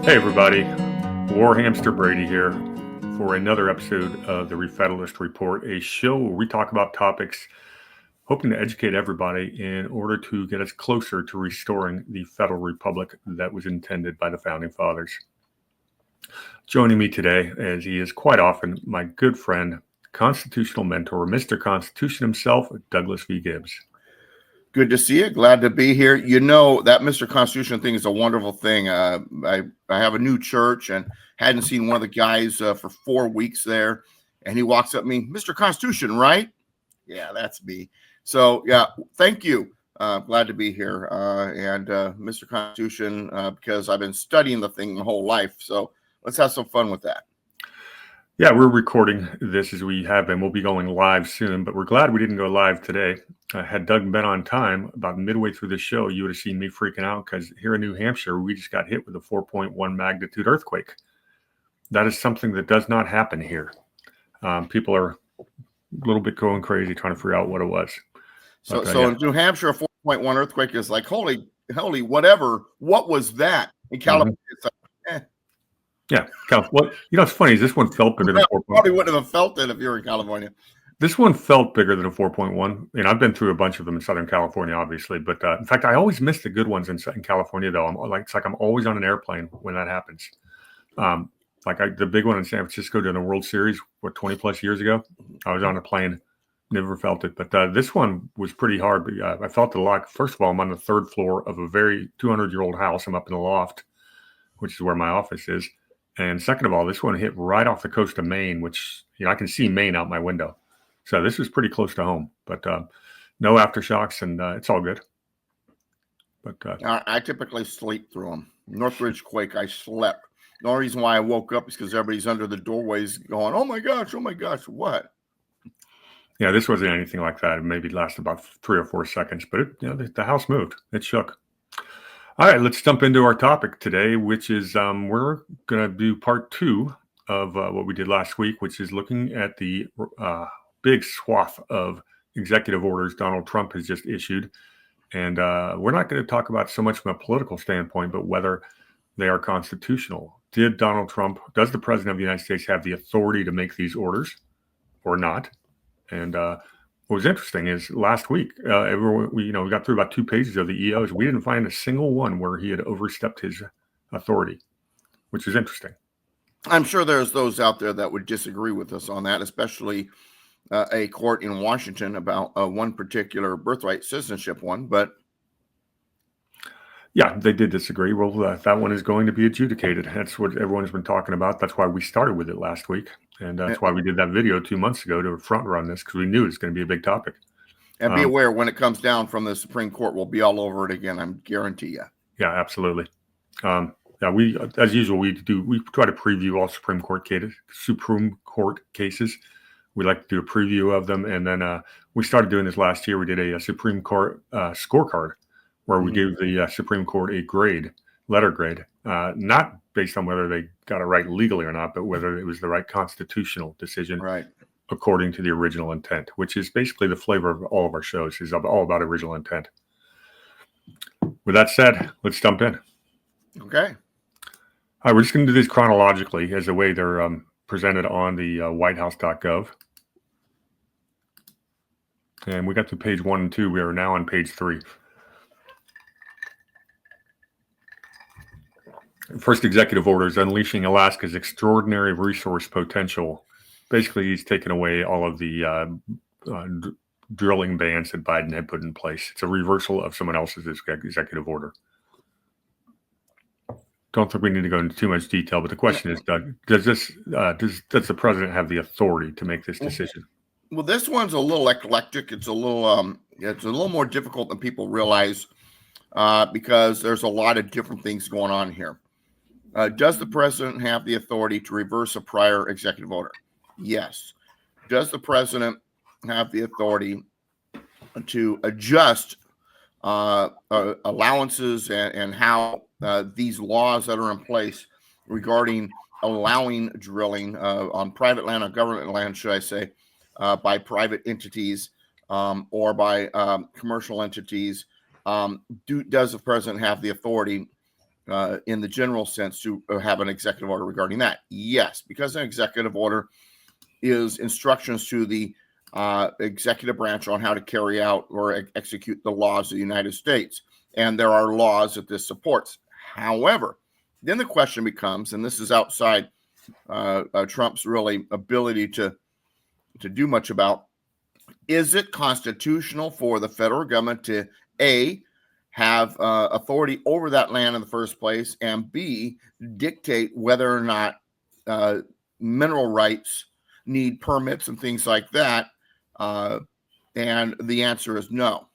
Hey everybody, War Hamster Brady here for another episode of the Re-Federalist Report, a show where we talk about topics hoping to educate everybody in order to get us closer to restoring the federal republic that was intended by the Founding Fathers. Joining me today, as he is quite often, my good friend, constitutional mentor, Mr. Constitution himself, Douglas V. Gibbs. Good to see you. Glad to be here. You know, that Mr. Constitution thing is a wonderful thing. I have a new church and hadn't seen one of the guys for 4 weeks there. And he walks up to me, Mr. Constitution, right? Yeah, that's me. So, yeah, thank you. Glad to be here. And Mr. Constitution, because I've been studying the thing my whole life. So let's have some fun with that. Yeah, we're recording this as we have been. We'll be going live soon, but we're glad we didn't go live today. Had Doug been on time, about midway through the show, you would have seen me freaking out because here in New Hampshire, we just got hit with a 4.1 magnitude earthquake. That is something that does not happen here. People are a little bit going crazy trying to figure out what it was. So in New Hampshire, a 4.1 earthquake is like, holy, whatever. What was that? In California, it's like, Yeah, well, it's funny. This one felt bigger than 4.1. Probably wouldn't have felt it if you were in California. This one felt bigger than a 4.1. And I've been through a bunch of them in Southern California, obviously. But in fact, I always miss the good ones in California, though. It's like I'm always on an airplane when that happens. The big one in San Francisco during the World Series, 20 plus years ago, I was on a plane, never felt it. But this one was pretty hard. But I felt it a lot. First of all, I'm on the third floor of a very 200-year-old house. I'm up in the loft, which is where my office is. And second of all, this one hit right off the coast of Maine, which, I can see Maine out my window. So this was pretty close to home, but no aftershocks, and it's all good. But I typically sleep through them. Northridge quake, I slept. The only reason why I woke up is because everybody's under the doorways going, oh my gosh, what? Yeah, this wasn't anything like that. It maybe lasted about 3 or 4 seconds, but the house moved. It shook. All right, let's jump into our topic today, which is we're going to do part 2 of what we did last week, which is looking at the big swath of executive orders Donald Trump has just issued. And we're not going to talk about so much from a political standpoint, but whether they are constitutional. Does the president of the United States have the authority to make these orders or not? And what was interesting is last week, we got through about 2 pages of the EOs. We didn't find a single one where he had overstepped his authority, which is interesting. I'm sure there's those out there that would disagree with us on that, especially a court in Washington about one particular birthright citizenship one. But yeah, they did disagree. Well, that one is going to be adjudicated. That's what everyone's been talking about. That's why we started with it last week. And that's why we did that video 2 months ago to front run this, because we knew it's going to be a big topic. And be aware, when it comes down from the Supreme Court, we'll be all over it again. I guarantee you. Yeah, absolutely. We, as usual, we try to preview all Supreme Court cases. We like to do a preview of them. And then we started doing this last year. We did a Supreme Court scorecard where we gave the Supreme Court a letter grade, not based on whether they got it right legally or not, but whether it was the right constitutional decision, right, according to the original intent, which is basically the flavor of all of our shows, is all about original intent. With that said, let's jump in. Okay. All right, we're just going to do this chronologically as the way they're presented on the whitehouse.gov. And we got to page 1 and 2. We are now on page 3. First executive order is unleashing Alaska's extraordinary resource potential. Basically, he's taken away all of the drilling bans that Biden had put in place. It's a reversal of someone else's executive order. Don't think we need to go into too much detail, but the question is, Doug, does the president have the authority to make this decision? Well, this one's a little eclectic. It's a little more difficult than people realize because there's a lot of different things going on here. Does the president have the authority to reverse a prior executive order? Yes. Does the president have the authority to adjust allowances and how these laws that are in place regarding allowing drilling on private land, on government land, should I say, by private entities or by commercial entities? Does the president have the authority in the general sense to have an executive order regarding that? Yes, because an executive order is instructions to the executive branch on how to carry out or execute the laws of the United States. And there are laws that this supports. However, then the question becomes, and this is outside Trump's really ability to do much about, is it constitutional for the federal government to A, have authority over that land in the first place, and B, dictate whether or not mineral rights need permits and things like that? And the answer is no.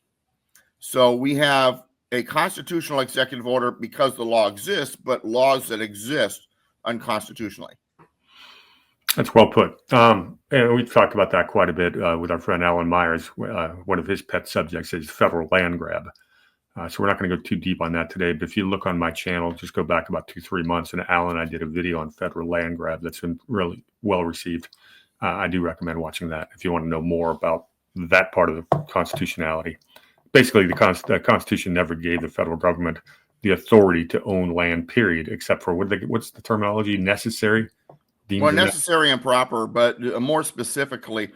So we have a constitutional executive order because the law exists, but laws that exist unconstitutionally. That's well put. And we've talked about that quite a bit with our friend Alan Myers. One of his pet subjects is federal land grab. So we're not going to go too deep on that today. But if you look on my channel, just go back about 2-3 months, and Alan and I did a video on federal land grab that's been really well received. I do recommend watching that if you want to know more about that part of the constitutionality. Basically, the Constitution never gave the federal government the authority to own land, period, except for what's the terminology? Necessary? Well, necessary and proper, but more specifically,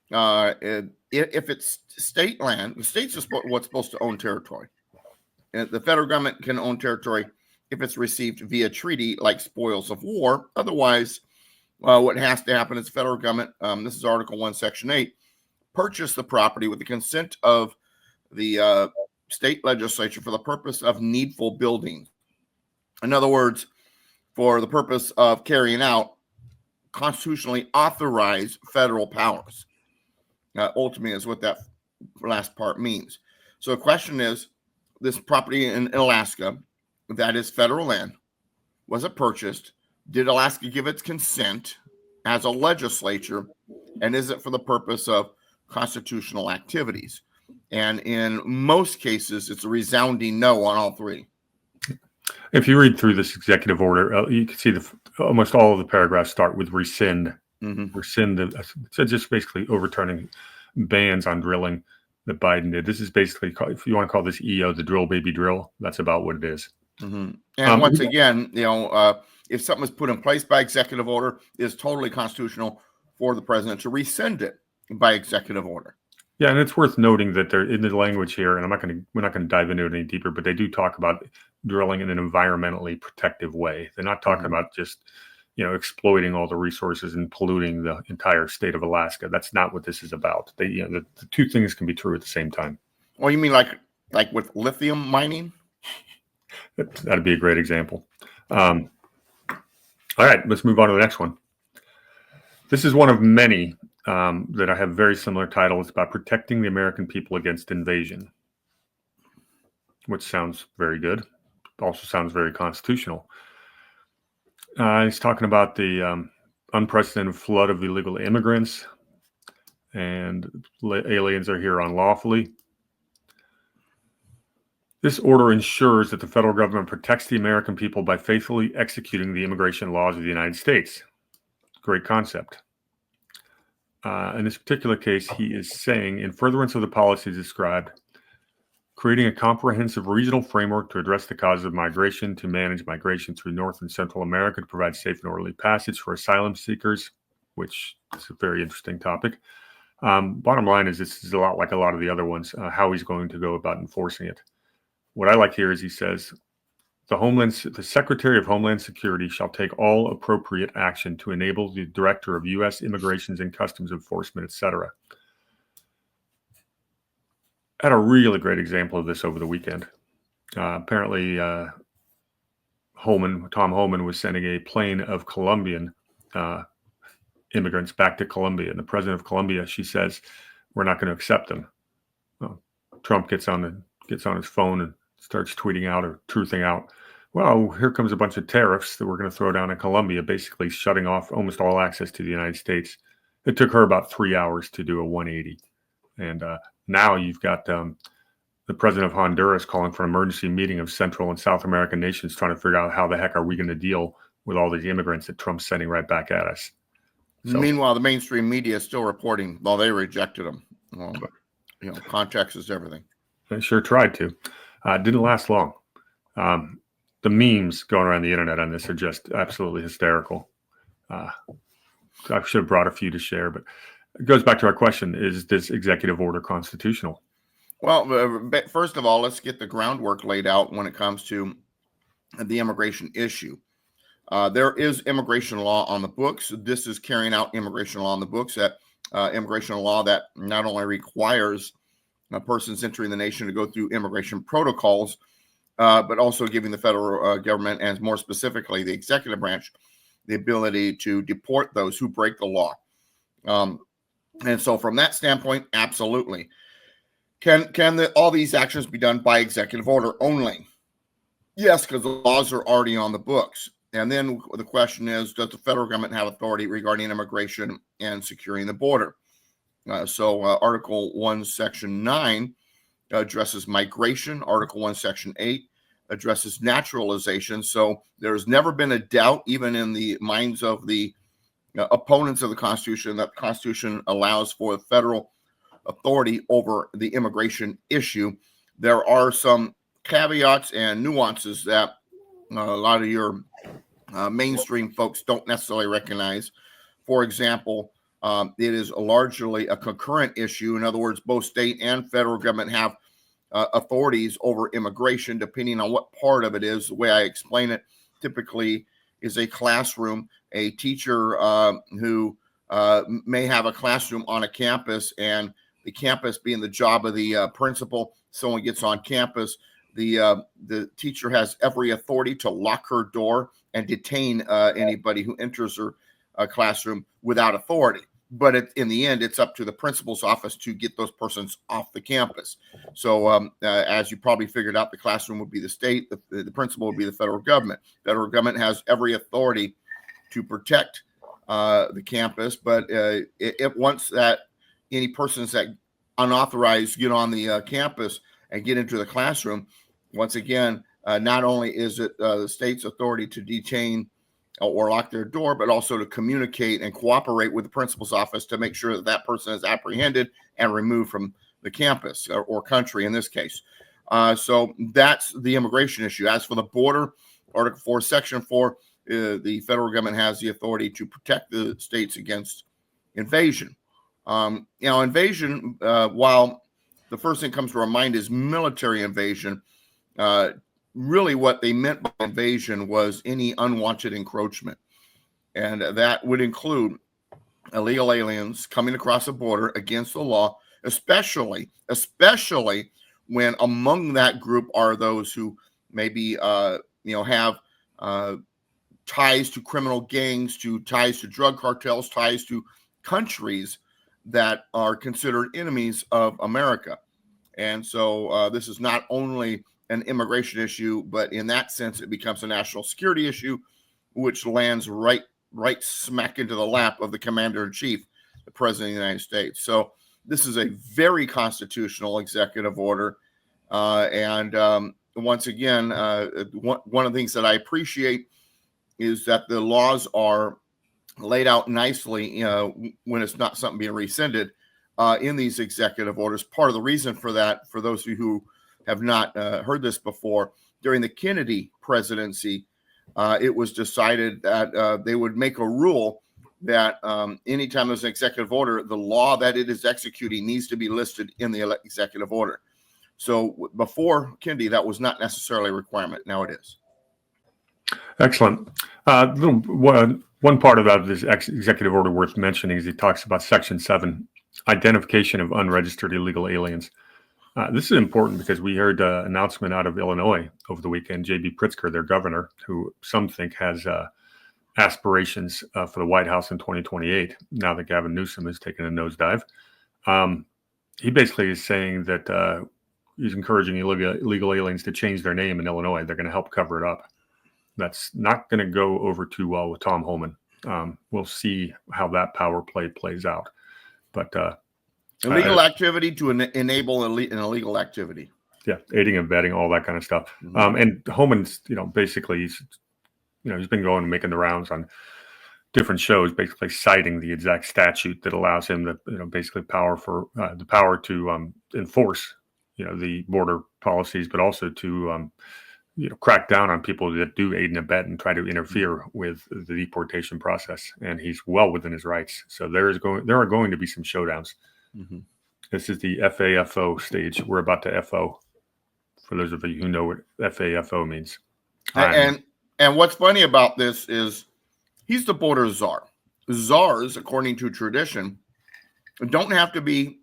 if it's state land, the states are what's supposed to own territory. And the federal government can own territory if it's received via treaty, like spoils of war. Otherwise, what has to happen is the federal government, this is Article 1, Section 8, purchase the property with the consent of the state legislature for the purpose of needful building. In other words, for the purpose of carrying out constitutionally authorized federal powers. Ultimately is what that last part means. So the question is, this property in Alaska, that is federal land, was it purchased? Did Alaska give its consent as a legislature? And is it for the purpose of constitutional activities? And in most cases, it's a resounding no on all three. If you read through this executive order, you can see almost all of the paragraphs start with rescind. Mm-hmm. Rescind, so just basically overturning bans on drilling that Biden did. This is basically, if you want to call this EO, the drill baby drill, that's about what it is. Mm-hmm. And once again, if something is put in place by executive order, it's totally constitutional for the president to rescind it by executive order. Yeah, and it's worth noting that they're in the language here, and we're not going to dive into it any deeper, but they do talk about drilling in an environmentally protective way. They're not talking about just, exploiting all the resources and polluting the entire state of Alaska. That's not what this is about. The two things can be true at the same time. Well, you mean like with lithium mining? That'd be a great example. All right, let's move on to the next one. This is one of many that I have very similar titles about protecting the American people against invasion, which sounds very good. Also sounds very constitutional. He's talking about the unprecedented flood of illegal immigrants, and aliens are here unlawfully. This order ensures that the federal government protects the American people by faithfully executing the immigration laws of the United States. Great concept. In this particular case, he is saying, in furtherance of the policies described, creating a comprehensive regional framework to address the causes of migration, to manage migration through North and Central America, to provide safe and orderly passage for asylum seekers, which is a very interesting topic. Bottom line is, this is a lot like a lot of the other ones, how he's going to go about enforcing it. What I like here is he says, the Secretary of Homeland Security shall take all appropriate action to enable the Director of U.S. Immigrations and Customs Enforcement, etc. I had a really great example of this over the weekend. Apparently, Tom Homan was sending a plane of Colombian immigrants back to Colombia. And the president of Colombia, she says, we're not going to accept them. Well, Trump gets on his phone and starts tweeting out or truthing out, well, here comes a bunch of tariffs that we're going to throw down in Colombia, basically shutting off almost all access to the United States. It took her about 3 hours to do a 180. And now you've got the president of Honduras calling for an emergency meeting of Central and South American nations, trying to figure out how the heck are we going to deal with all these immigrants that Trump's sending right back at us. So, meanwhile, the mainstream media is still reporting, well, they rejected them. Well, context is everything. They sure tried to. Didn't last long. the memes going around the internet on this are just absolutely hysterical. I should have brought a few to share, but it goes back to our question: is this executive order constitutional? Well, first of all, let's get the groundwork laid out when it comes to the immigration issue. There is immigration law on the books. This is carrying out immigration law on the books, that immigration law that not only requires persons entering the nation to go through immigration protocols, but also giving the federal government, and more specifically the executive branch, the ability to deport those who break the law. And so from that standpoint, absolutely. Can all these actions be done by executive order only? Yes, because the laws are already on the books. And then the question is, does the federal government have authority regarding immigration and securing the border? So Article 1, Section 9 addresses migration. Article 1, Section 8 addresses naturalization. So there's never been a doubt, even in the minds of the opponents of the Constitution, that the Constitution allows for federal authority over the immigration issue. There are some caveats and nuances that a lot of your mainstream folks don't necessarily recognize. For example, it is largely a concurrent issue. In other words, both state and federal government have authorities over immigration, depending on what part of it is. The way I explain it typically is a classroom. A teacher who may have a classroom on a campus, and the campus being the job of the principal. Someone gets on campus, the teacher has every authority to lock her door and detain anybody who enters her classroom without authority. But in the end, it's up to the principal's office to get those persons off the campus. So as you probably figured out, the classroom would be the state, the principal would be the federal government. Federal government has every authority to protect the campus, but it wants that any persons that unauthorized get on the campus and get into the classroom. Once again, not only is it the state's authority to detain or lock their door, but also to communicate and cooperate with the principal's office to make sure that that person is apprehended and removed from the campus or country in this case. So that's the immigration issue. As for the border, Article 4, Section 4, the federal government has the authority to protect the states against invasion. Invasion, while the first thing comes to our mind is military invasion, really what they meant by invasion was any unwanted encroachment. And that would include illegal aliens coming across the border against the law, especially when among that group are those who maybe, have ties to criminal gangs, ties to drug cartels, ties to countries that are considered enemies of America. And so this is not only an immigration issue, but in that sense, it becomes a national security issue, which lands right smack into the lap of the commander-in-chief, the president of the United States. So this is a very constitutional executive order. Once again, one of the things that I appreciate is that the laws are laid out nicely when it's not something being rescinded in these executive orders. Part of the reason for that, for those of you who have not heard this before, during the Kennedy presidency, it was decided that they would make a rule that anytime there's an executive order, the law that it is executing needs to be listed in the executive order. So before Kennedy, that was not necessarily a requirement. Now it is. Excellent. One part about this executive order worth mentioning is he talks about Section 7, identification of unregistered illegal aliens. This is important because we heard an announcement out of Illinois over the weekend. J.B. Pritzker, their governor, who some think has aspirations for the White House in 2028, now that Gavin Newsom has taken a nosedive. He basically is saying that he's encouraging illegal aliens to change their name in Illinois. They're going to help cover it up. That's not going to go over too well with Tom Homan. We'll see how that power play plays out. But illegal activity to enable an illegal activity. Yeah, aiding and abetting, all that kind of stuff. Mm-hmm. And Homan's, basically he's been going and making the rounds on different shows, basically citing the exact statute that allows him the basically the power to enforce the border policies, but also to crack down on people that do aid and abet and try to interfere with the deportation process. And he's well within his rights. So there are going to be some showdowns. Mm-hmm. This is the FAFO stage. We're about to FO. For those of you who know what FAFO means. And what's funny about this is he's the border czar. Czars, according to tradition, don't have to be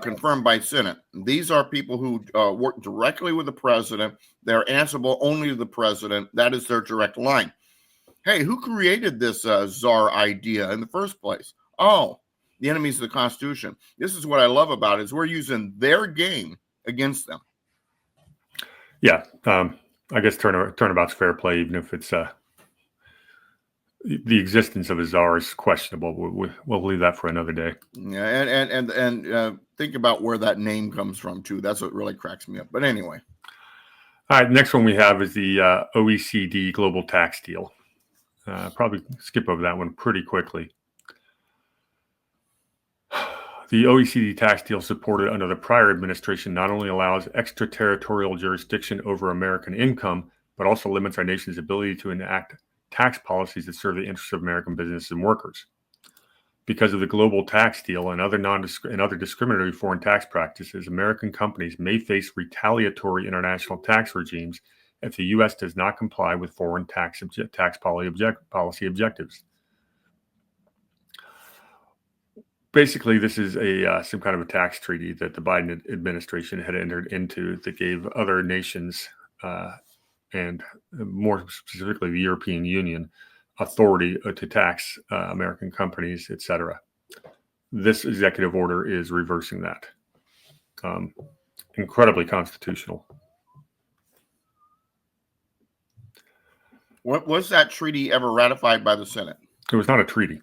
confirmed by Senate. These are people who work directly with the president. They're answerable only to the president. That is their direct line. Hey, who created this czar idea in the first place? Oh, the enemies of the Constitution. This is what I love about it, is we're using their game against them. Yeah, I guess turnabout's fair play, even if it's the existence of a czar is questionable. We'll leave that for another day. Yeah, and think about where that name comes from too. That's what really cracks me up. But anyway. All right, next one we have is the OECD global tax deal. Probably skip over that one pretty quickly. The OECD tax deal supported under the prior administration not only allows extraterritorial jurisdiction over American income, but also limits our nation's ability to enact tax policies that serve the interests of American businesses and workers. Because of the global tax deal and other discriminatory foreign tax practices, American companies may face retaliatory international tax regimes if the U.S. does not comply with foreign tax policy objectives. Basically, this is some kind of a tax treaty that the Biden administration had entered into that gave other nations, and more specifically the European Union, authority to tax American companies, etc. This executive order is reversing that. Incredibly constitutional. Was that treaty ever ratified by the Senate? It was not a treaty.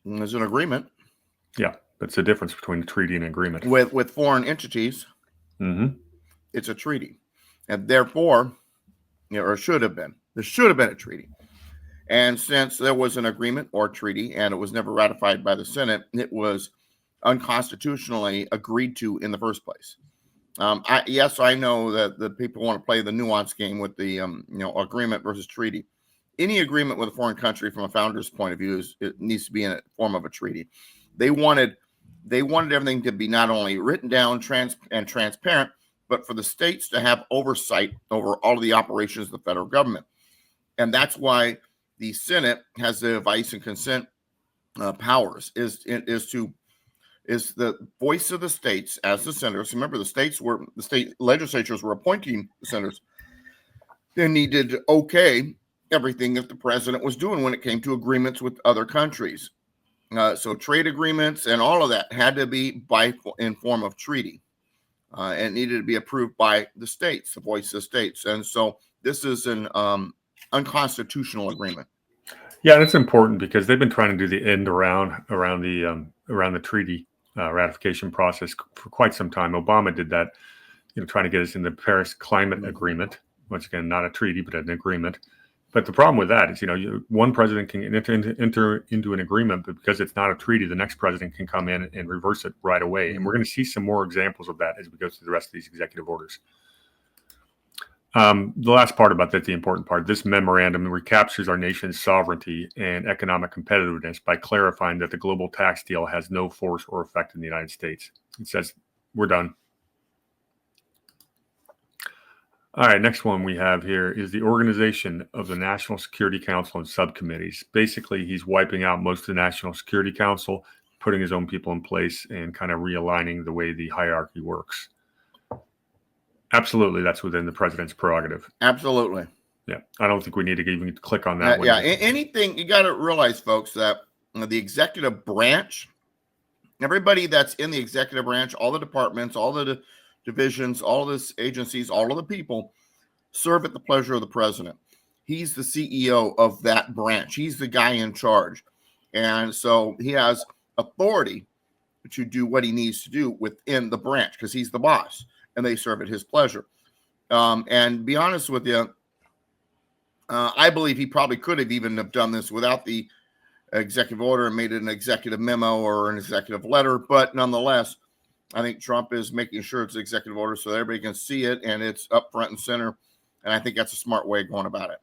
There's an agreement. Yeah, that's the difference between a treaty and an agreement. With foreign entities, It's a treaty. And therefore, or should have been. There should have been a treaty. And since there was an agreement or treaty and it was never ratified by the Senate, it was unconstitutionally agreed to in the first place. I know that the people want to play the nuance game with the agreement versus treaty. Any agreement with a foreign country from a founder's point of view it needs to be in a form of a treaty. They wanted everything to be not only written down and transparent, but for the states to have oversight over all of the operations of the federal government. And that's why the Senate has the advice and consent powers is the voice of the states as the senators. Remember, the state legislatures were appointing the senators. They needed to okay everything that the president was doing when it came to agreements with other countries. So trade agreements and all of that had to be in form of treaty. And needed to be approved by the states, the voice of the states. And so this is an unconstitutional agreement. Yeah, that's important because they've been trying to do the end around the treaty ratification process for quite some time. Obama did that, trying to get us in the Paris Climate Agreement. Once again, not a treaty, but an agreement. But the problem with that is, one president can enter into an agreement, but because it's not a treaty, the next president can come in and reverse it right away. And we're going to see some more examples of that as we go through the rest of these executive orders. The last part about that, the important part, this memorandum recaptures our nation's sovereignty and economic competitiveness by clarifying that the global tax deal has no force or effect in the United States. It says, we're done. All right, next one we have here is the organization of the National Security Council and subcommittees. Basically, he's wiping out most of the National Security Council, putting his own people in place, and kind of realigning the way the hierarchy works. Absolutely, that's within the president's prerogative. Absolutely. Yeah, I don't think we need to even click on that one. Yeah, anything, you got to realize, folks, that the executive branch, everybody that's in the executive branch, all the departments, all the divisions, all of the agencies, all of the people serve at the pleasure of the president. He's the CEO of that branch. He's the guy in charge. And so he has authority to do what he needs to do within the branch because he's the boss and they serve at his pleasure. And be honest with you, I believe he probably could have even have done this without the executive order and made it an executive memo or an executive letter. But nonetheless, I think Trump is making sure it's executive order so everybody can see it and it's up front and center. And I think that's a smart way of going about it.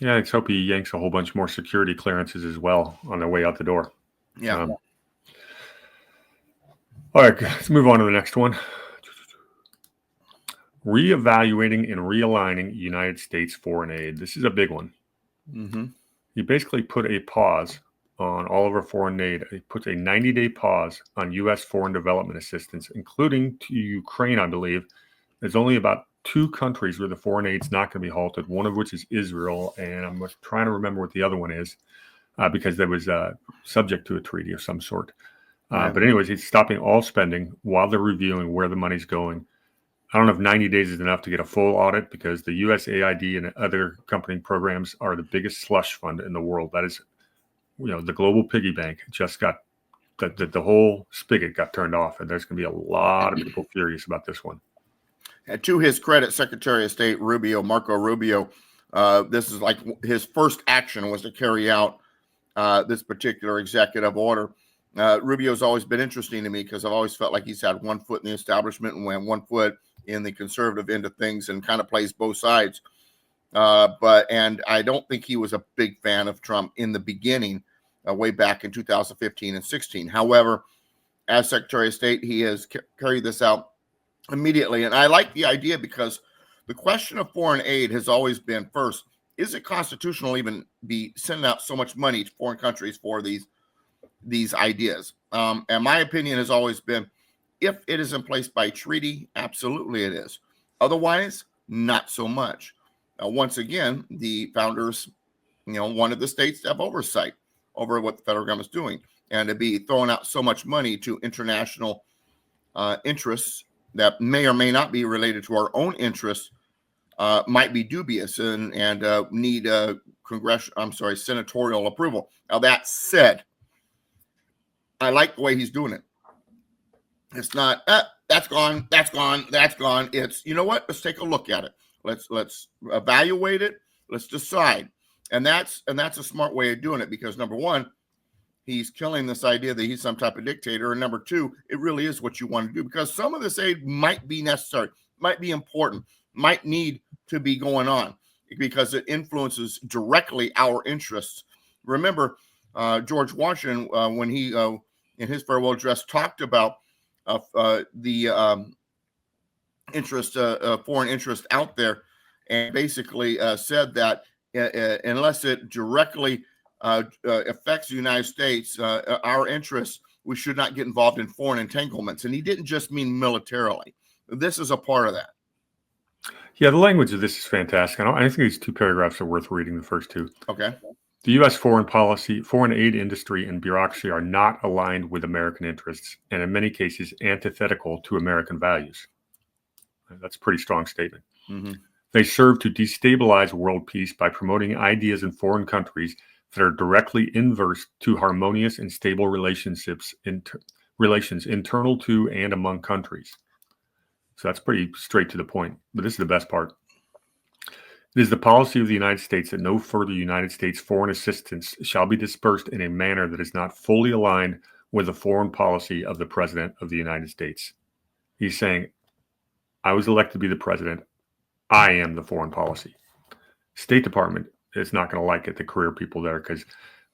Yeah, let's hope he yanks a whole bunch more security clearances as well on their way out the door. Yeah. All right, let's move on to the next one. Reevaluating and realigning United States foreign aid. This is a big one. Mm-hmm. He basically put a pause on all of our foreign aid. He puts a 90-day pause on U.S. foreign development assistance, including to Ukraine, I believe. There's only about 2 countries where the foreign aid's not going to be halted, one of which is Israel, and I'm trying to remember what the other one is because that was subject to a treaty of some sort. But anyways, he's stopping all spending while they're reviewing where the money's going. I don't know if 90 days is enough to get a full audit because the USAID and other accompanying programs are the biggest slush fund in the world. That is, the global piggy bank just got the whole spigot got turned off, and there's going to be a lot of people furious about this one. And to his credit, Secretary of State Marco Rubio, this is like his first action was to carry out this particular executive order. Rubio's always been interesting to me because I've always felt like he's had one foot in the establishment and one foot in the conservative end of things and kind of plays both sides. And I don't think he was a big fan of Trump in the beginning, way back in 2015 and 16. However, as Secretary of State, he has carried this out immediately. And I like the idea because the question of foreign aid has always been, first, is it constitutional even be sending out so much money to foreign countries for these ideas? And my opinion has always been, if it is in place by treaty, absolutely it is. Otherwise, not so much. Once again, the founders, wanted the states to have oversight over what the federal government is doing, and to be throwing out so much money to international interests that may or may not be related to our own interests might be dubious and need senatorial approval. Now, that said, I like the way he's doing it. It's not that's gone. It's, you know what? Let's take a look at it. Let's evaluate it. Let's decide. And that's a smart way of doing it because, number one, he's killing this idea that he's some type of dictator. And number two, it really is what you want to do because some of this aid might be necessary, might be important, might need to be going on because it influences directly our interests. Remember, George Washington, when he, in his farewell address, talked about the foreign interest out there, and basically said that unless it directly affects the United States, our interests, we should not get involved in foreign entanglements. And he didn't just mean militarily. This is a part of that. Yeah, the language of this is fantastic. I think these 2 paragraphs are worth reading, the first 2. Okay. The U.S. foreign policy, foreign aid industry, and bureaucracy are not aligned with American interests, and in many cases antithetical to American values. That's a pretty strong statement. Mm-hmm. They serve to destabilize world peace by promoting ideas in foreign countries that are directly inverse to harmonious and stable relations internal to and among countries. So that's pretty straight to the point. But this is the best part. It is the policy of the United States that no further United States foreign assistance shall be dispersed in a manner that is not fully aligned with the foreign policy of the President of the United States. He's saying, I was elected to be the president. I am the foreign policy. State Department is not going to like it, the career people there, because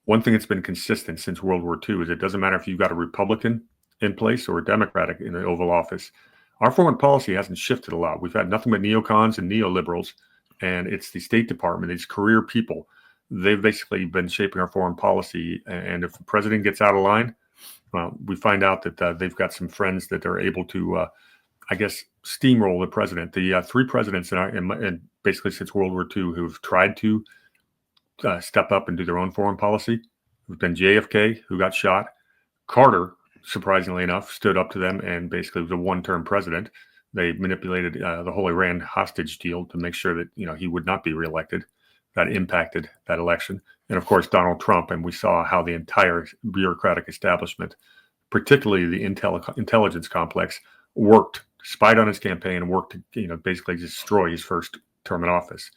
one thing that's been consistent since World War II is it doesn't matter if you've got a Republican in place or a Democratic in the Oval Office. Our foreign policy hasn't shifted a lot. We've had nothing but neocons and neoliberals, and it's the State Department, these career people. They've basically been shaping our foreign policy, and if the president gets out of line, we find out that they've got some friends that are able to, steamroll the president. The 3 presidents in basically since World War II who've tried to step up and do their own foreign policy have been JFK, who got shot. Carter, surprisingly enough, stood up to them and basically was a one-term president. They manipulated the whole Iran hostage deal to make sure that he would not be reelected. That impacted that election. And of course, Donald Trump, and we saw how the entire bureaucratic establishment, particularly the intelligence complex, worked, spied on his campaign, and worked to basically destroy his first term in office.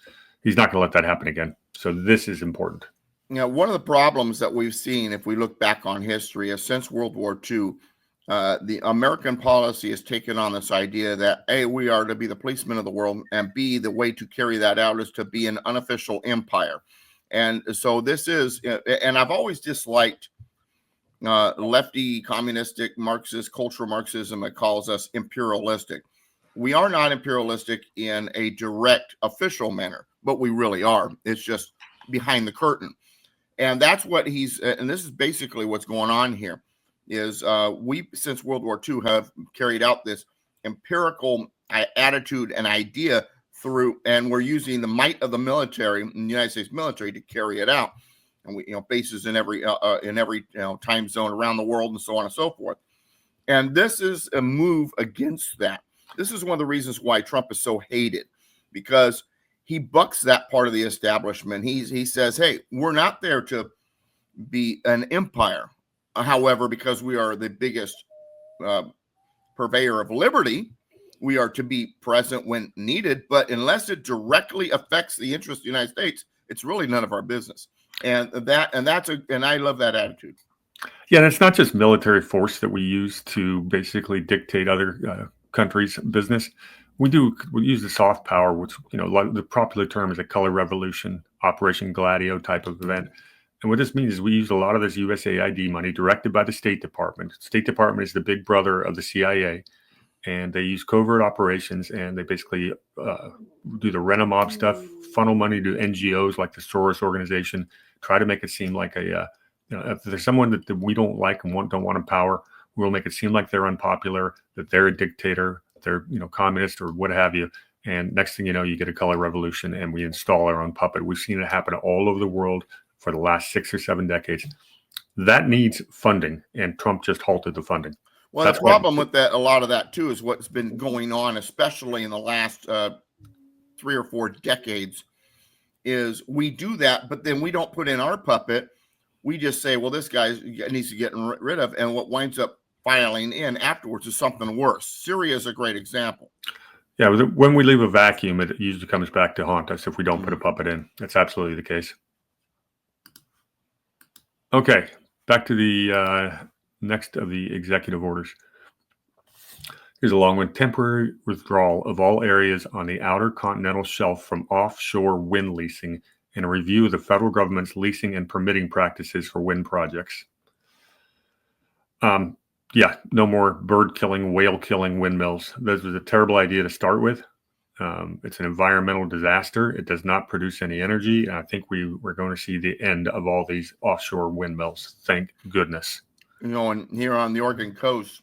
He's not going to let that happen again. So this is important. One of the problems that we've seen, if we look back on history, is since World War II, the American policy has taken on this idea that A, we are to be the policemen of the world, and B, the way to carry that out is to be an unofficial empire. And so this is, and I've always disliked lefty, communistic, Marxist, cultural Marxism that calls us imperialistic. We are not imperialistic in a direct official manner, but we really are. It's just behind the curtain. And that's what and this is basically what's going on here, is we, since World War II, have carried out this empirical attitude and idea through, and we're using the might of the military, the United States military, to carry it out. And we, bases in every time zone around the world, and so on and so forth. And this is a move against that. This is one of the reasons why Trump is so hated, because he bucks that part of the establishment. He says, hey, we're not there to be an empire. However, because we are the biggest purveyor of liberty, we are to be present when needed. But unless it directly affects the interest of the United States, it's really none of our business. And I love that attitude. Yeah, and it's not just military force that we use to basically dictate other countries' business. We use the soft power, which, the popular term is a color revolution, Operation Gladio type of event. And what this means is we use a lot of this USAID money directed by the State Department. The State Department is the big brother of the CIA, and they use covert operations, and they basically do the rent-a-mob stuff, funnel money to NGOs like the Soros organization, try to make it seem like if there's someone that we don't like and don't want in power, we'll make it seem like they're unpopular, that they're a dictator, they're communist or what have you. And next thing you know, you get a color revolution, and we install our own puppet. We've seen it happen all over the world for the last 6 or 7 decades. That needs funding, and Trump just halted the funding. Well, the problem with that, a lot of that too, is what's been going on, especially in the last 3 or 4 decades, is we do that, but then we don't put in our puppet. We just say, well, this guy needs to get rid of, and what winds up filing in afterwards is something worse. Syria is a great example. Yeah, when we leave a vacuum, it usually comes back to haunt us if we don't put a puppet in. That's absolutely the case. Okay, back to the next of the executive orders. Here's a long one. Temporary withdrawal of all areas on the outer continental shelf from offshore wind leasing, and a review of the federal government's leasing and permitting practices for wind projects. Yeah, no more bird-killing, whale-killing windmills. This was a terrible idea to start with. It's an environmental disaster. It does not produce any energy. And I think we're going to see the end of all these offshore windmills. Thank goodness. And here on the Oregon coast,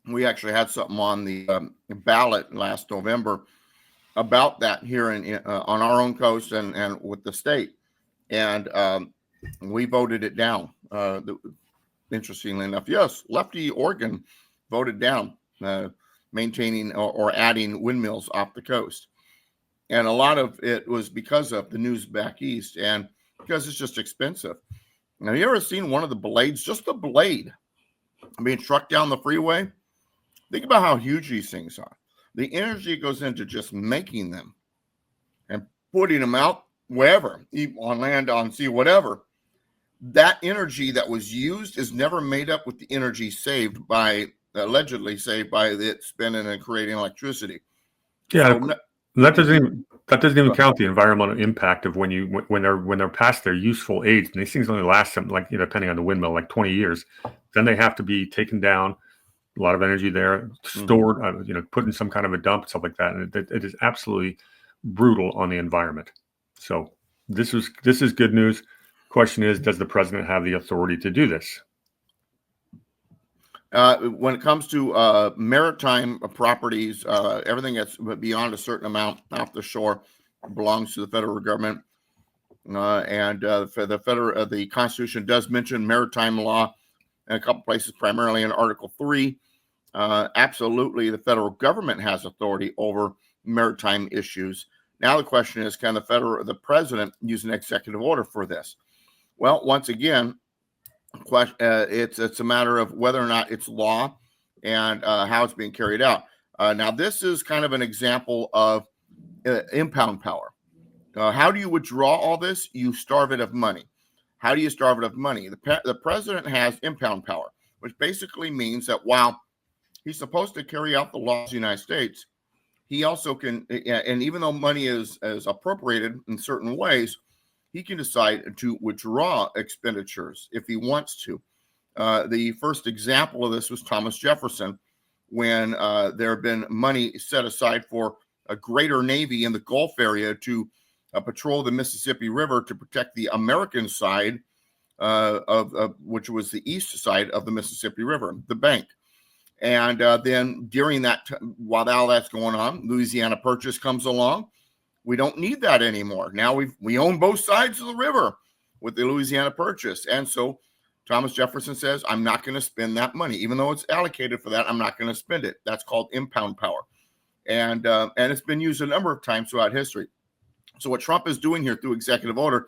we actually had something on the ballot last November about that here on our own coast and with the state. And we voted it down. Interestingly enough, yes, lefty Oregon voted down maintaining or adding windmills off the coast. And a lot of it was because of the news back east and because it's just expensive. Now, you ever seen one of the blades, just the blade, being struck down the freeway? Think about how huge these things are. The energy goes into just making them and putting them out wherever, on land, on sea, whatever. That energy that was used is never made up with the energy allegedly saved by it spending and creating electricity. Yeah, so, that doesn't even count the environmental impact of when they're past their useful age, and these things only last something like, depending on the windmill, like 20 years. Then they have to be taken down. A lot of energy there, stored, put in some kind of a dump, stuff like that, and it is absolutely brutal on the environment. So this is good news. Question is, does the president have the authority to do this? When it comes to maritime properties, everything that's beyond a certain amount off the shore belongs to the federal government. For the Constitution does mention maritime law in a couple places, primarily in Article 3. Absolutely, the federal government has authority over maritime issues. Now the question is, can the president use an executive order for this? Well, once again, it's a matter of whether or not it's law and how it's being carried out. Now, this is kind of an example of impound power. How do you withdraw all this? You starve it of money. How do you starve it of money? The president has impound power. which basically means that while he's supposed to carry out the laws of the United States, he also can, and even though money is appropriated in certain ways, he can decide to withdraw expenditures if he wants to. The first example of this was Thomas Jefferson, when there had been money set aside for a greater navy in the Gulf area to patrol the Mississippi River to protect the American side of which was the east side of the Mississippi River, the bank. And then during that, while all that's going on, Louisiana Purchase comes along. We don't need that anymore. Now we own both sides of the river with the Louisiana Purchase. And so Thomas Jefferson says, I'm not going to spend that money. Even though it's allocated for that, I'm not going to spend it. That's called impound power. And it's been used a number of times throughout history. So what Trump is doing here through executive order,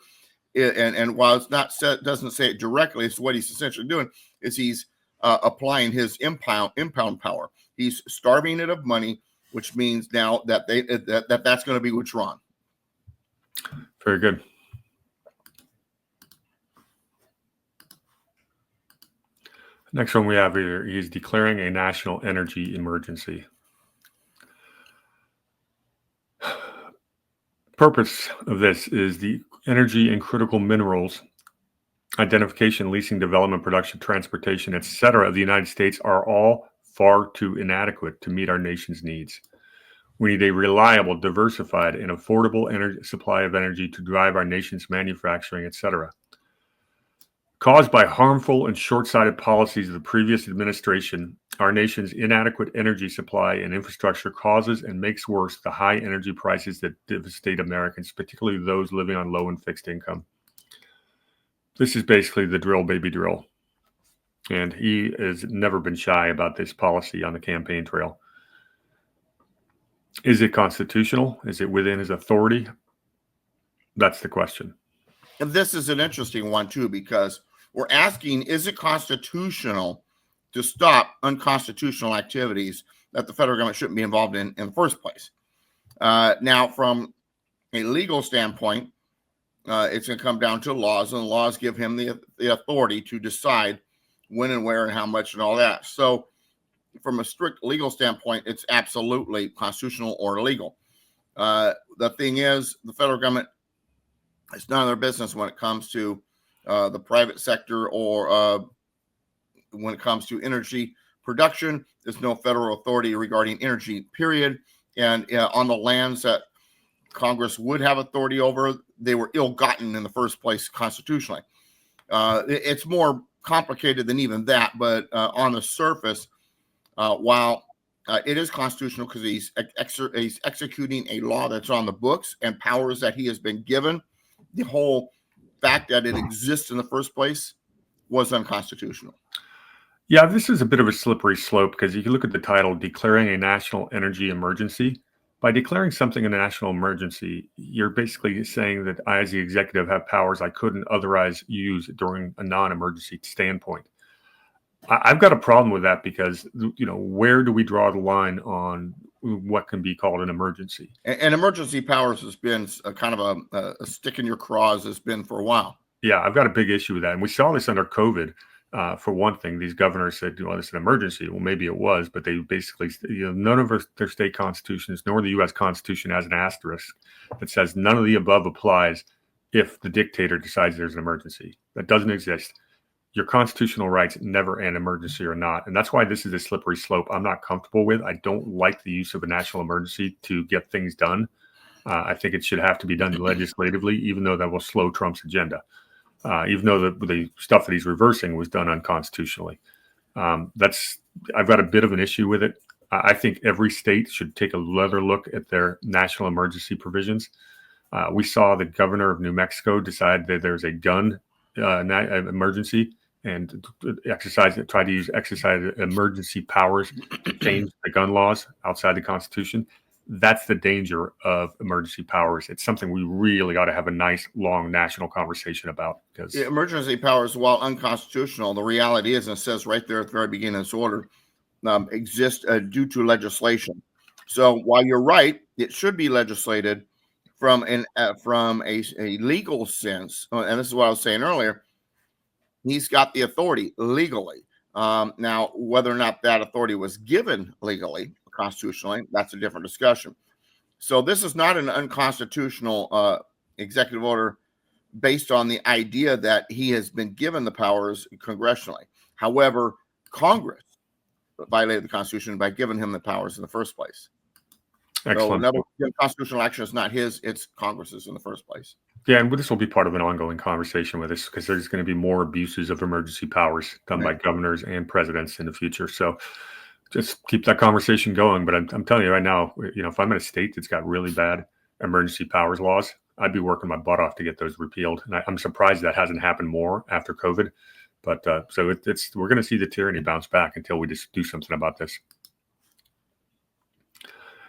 and while it's not said, doesn't say it directly, it's what he's essentially doing, is he's applying his impound power. He's starving it of money, which means now that that's going to be withdrawn. Very good. Next one we have here, he's declaring a national energy emergency. Purpose of this is the energy and critical minerals identification, leasing, development, production, transportation, etc. of the United States are all far too inadequate to meet our nation's needs. We need a reliable, diversified, and affordable supply of energy to drive our nation's manufacturing, etc. Caused by harmful and short-sighted policies of the previous administration, our nation's inadequate energy supply and infrastructure causes and makes worse the high energy prices that devastate Americans, particularly those living on low and fixed income. This is basically the drill, baby, drill. And he has never been shy about this policy on the campaign trail. Is it constitutional? Is it within his authority? That's the question. And this is an interesting one, too, because we're asking, is it constitutional to stop unconstitutional activities that the federal government shouldn't be involved in the first place? Now, from a legal standpoint, it's going to come down to laws, and the laws give him the authority to decide when and where and how much and all that. So from a strict legal standpoint, it's absolutely constitutional or illegal. The thing is, the federal government, it's none of their business when it comes to the private sector or when it comes to energy production. There's no federal authority regarding energy, period. And on the lands that Congress would have authority over, they were ill-gotten in the first place constitutionally. It's more complicated than even that, but on the surface, while it is constitutional because he's executing a law that's on the books and powers that he has been given, the whole fact that it exists in the first place was unconstitutional. Yeah, this is a bit of a slippery slope because you can look at the title, Declaring a National Energy Emergency. By declaring something a national emergency, you're basically saying that I, as the executive, have powers I couldn't otherwise use during a non-emergency standpoint. I've got a problem with that because, where do we draw the line on what can be called an emergency? And emergency powers has been a kind of a stick in your craws has been for a while. Yeah, I've got a big issue with that. And we saw this under COVID. For one thing, these governors said, it's an emergency. Well, maybe it was, but they basically, none of their state constitutions, nor the U.S. Constitution has an asterisk that says none of the above applies if the dictator decides there's an emergency. That doesn't exist. Your constitutional rights never end, emergency or not. And that's why this is a slippery slope I'm not comfortable with. I don't like the use of a national emergency to get things done. I think it should have to be done legislatively, even though that will slow Trump's agenda. Even though the stuff that he's reversing was done unconstitutionally. I've got a bit of an issue with it. I think every state should take another look at their national emergency provisions. We saw the governor of New Mexico decide that there's a gun emergency and try to exercise emergency powers to change the gun laws outside the Constitution. That's the danger of emergency powers. It's something we really ought to have a nice, long national conversation about. Because emergency powers, while unconstitutional, the reality is, and it says right there at the very beginning of this order, exist due to legislation. So while you're right, it should be legislated from a legal sense. And this is what I was saying earlier. He's got the authority legally. Now, whether or not that authority was given legally, constitutionally, that's a different discussion. So this is not an unconstitutional executive order based on the idea that he has been given the powers congressionally. However, Congress violated the Constitution by giving him the powers in the first place. Excellent. So, constitutional action is not his; it's Congress's in the first place. Yeah, and this will be part of an ongoing conversation with us because there's going to be more abuses of emergency powers done by governors and presidents in the future. So just keep that conversation going. But I'm telling you right now, if I'm in a state that's got really bad emergency powers laws, I'd be working my butt off to get those repealed. And I'm surprised that hasn't happened more after COVID. But so we're going to see the tyranny bounce back until we just do something about this.